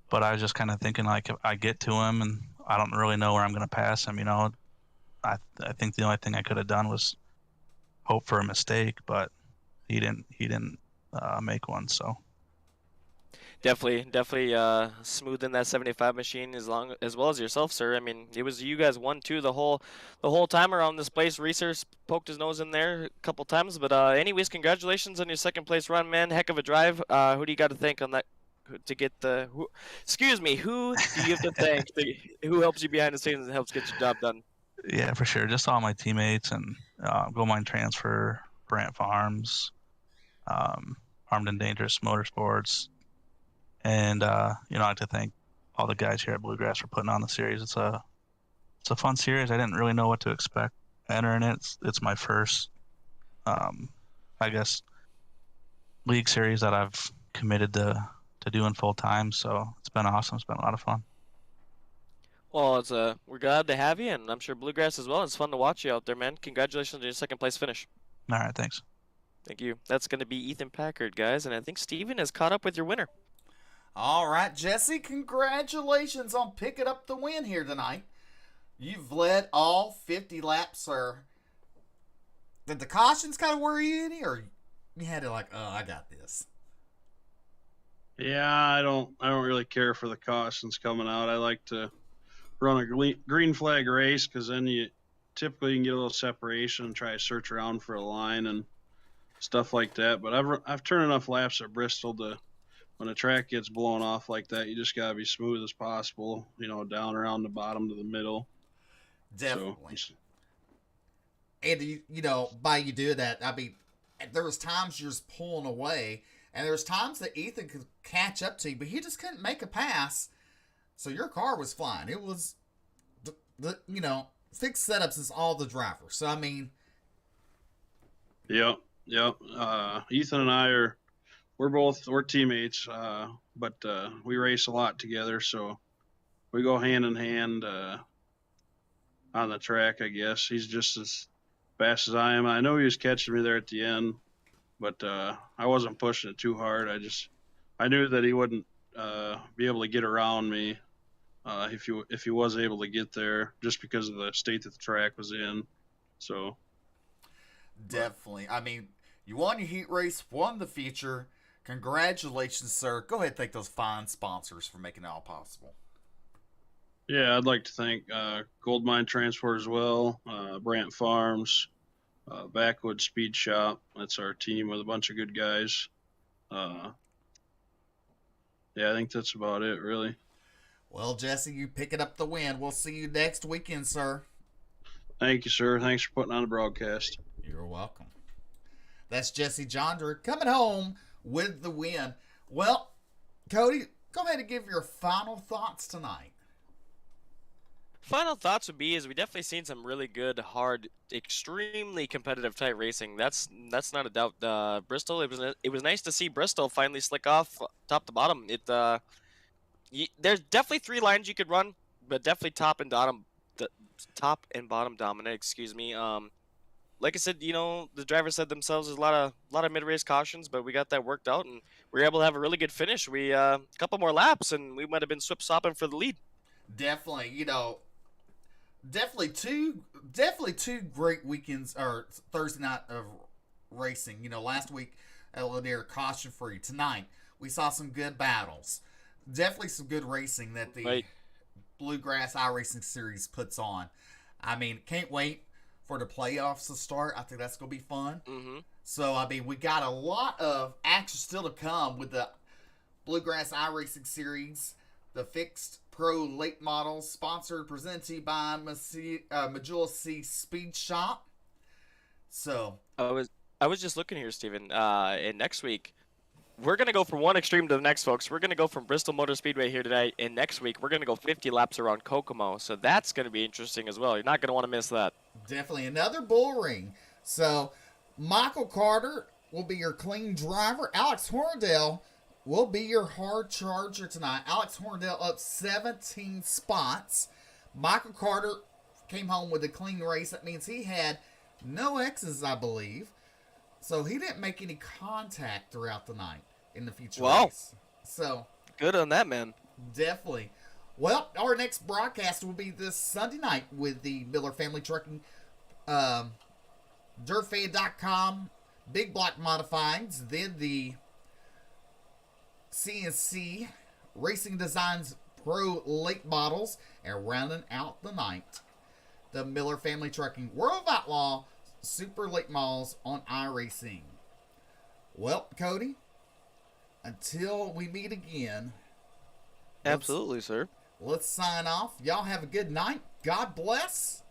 but I was just kind of thinking, like, if I get to him and I don't really know where I'm going to pass him, I think the only thing I could have done was hope for a mistake, but he didn't make one. So Definitely smoothing that 75 machine as well as yourself, sir. I mean, it was you guys 1-2 the whole time around this place. Reeser poked his nose in there a couple times, but anyways, congratulations on your second place run, man. Heck of a drive. Who do you got to thank on that to get the? Excuse me, who do you have to thank? Who helps you behind the scenes and helps get your job done? yeah, for sure, just all my teammates and Gold Mine Transfer, Brant Farms, Armed and Dangerous Motorsports. And I'd like to thank all the guys here at Bluegrass for putting on the series. It's a fun series. I didn't really know what to expect entering it. It's my first, I guess, league series that I've committed to doing full time. So it's been awesome. It's been a lot of fun. Well, we're glad to have you, and I'm sure Bluegrass as well. It's fun to watch you out there, man. Congratulations on your second place finish. All right, thanks. Thank you. That's going to be Ethan Packard, guys, and I think Steven has caught up with your winner. All right, Jesse, congratulations on picking up the win here tonight. You've led all 50 laps, sir. Did the cautions kind of worry you any, or you had to I got this? Yeah, I don't really care for the cautions coming out. I like to run a green flag race because then you typically can get a little separation and try to search around for a line and stuff like that. But I've turned enough laps at Bristol to, when a track gets blown off like that, you just gotta be smooth as possible. Down around the bottom to the middle. Definitely. So, and by you doing that, I mean, there was times you're just pulling away, and there was times that Ethan could catch up to you, but he just couldn't make a pass. So your car was flying. It was the fixed setups is all the driver. So I mean, Yep. Ethan and I we're teammates, but we race a lot together, so we go hand in hand on the track, I guess. He's just as fast as I am. I know he was catching me there at the end, but I wasn't pushing it too hard. I knew that he wouldn't be able to get around me if he was able to get there, just because of the state that the track was in. So definitely. I mean, you won your heat race, won the feature. Congratulations, sir. Go ahead and thank those fine sponsors for making it all possible. Yeah, I'd like to thank Gold Mine Transport as well, Brant Farms, Backwood Speed Shop. That's our team with a bunch of good guys. Yeah, I think that's about it, really. Well, Jesse, you picking up the win. We'll see you next weekend, sir. Thank you, sir. Thanks for putting on the broadcast. You're welcome. That's Jesse Jonder coming home with the win. Well, Cody, go ahead and give your final thoughts tonight. Final thoughts would be we definitely seen some really good, hard, extremely competitive tight racing. That's not a doubt. Bristol, it was nice to see Bristol finally slick off top to bottom. There's definitely 3 lines you could run, but definitely top and bottom dominant. Excuse me. Like I said, the driver said themselves, there's a lot of mid-race cautions, but we got that worked out, and we were able to have a really good finish. We a couple more laps, and we might have been swip-swapping for the lead. Definitely, definitely two great weekends or Thursday night of racing. You know, last week at Lanier, caution free. Tonight, we saw some good battles. Definitely some good racing that the Right. Bluegrass Iracing Series puts on. I mean, can't wait for the playoffs to start. I think that's going to be fun. Mm-hmm. So, I mean, we got a lot of action still to come with the Bluegrass Iracing Series, the fixed pro late models, sponsored, presented to you by Majula C Speed Shop. So, I was just looking here, Steven. And next week, we're gonna go from one extreme to the next, folks. We're gonna go from Bristol Motor Speedway here tonight, and next week we're gonna go 50 laps around Kokomo. So that's gonna be interesting as well. You're not gonna want to miss that. definitely another bull ring. So, Michael Carter will be your clean driver. Alex Horndale will be your hard charger tonight. Alex Horndale up 17 spots. Michael Carter came home with a clean race. That means he had no X's, I believe. So he didn't make any contact throughout the night in the feature Wow. race. So Good on that, man. definitely. Well, our next broadcast will be this Sunday night with the Miller Family Trucking, DirtFan.com, Big Block Modifieds, then the CNC Racing Designs Pro Late Models, and rounding out the night, the Miller Family Trucking World of Outlaw Super Late Models on iRacing. Well, Cody, until we meet again, Absolutely, sir. let's sign off. Y'all have a good night. God bless.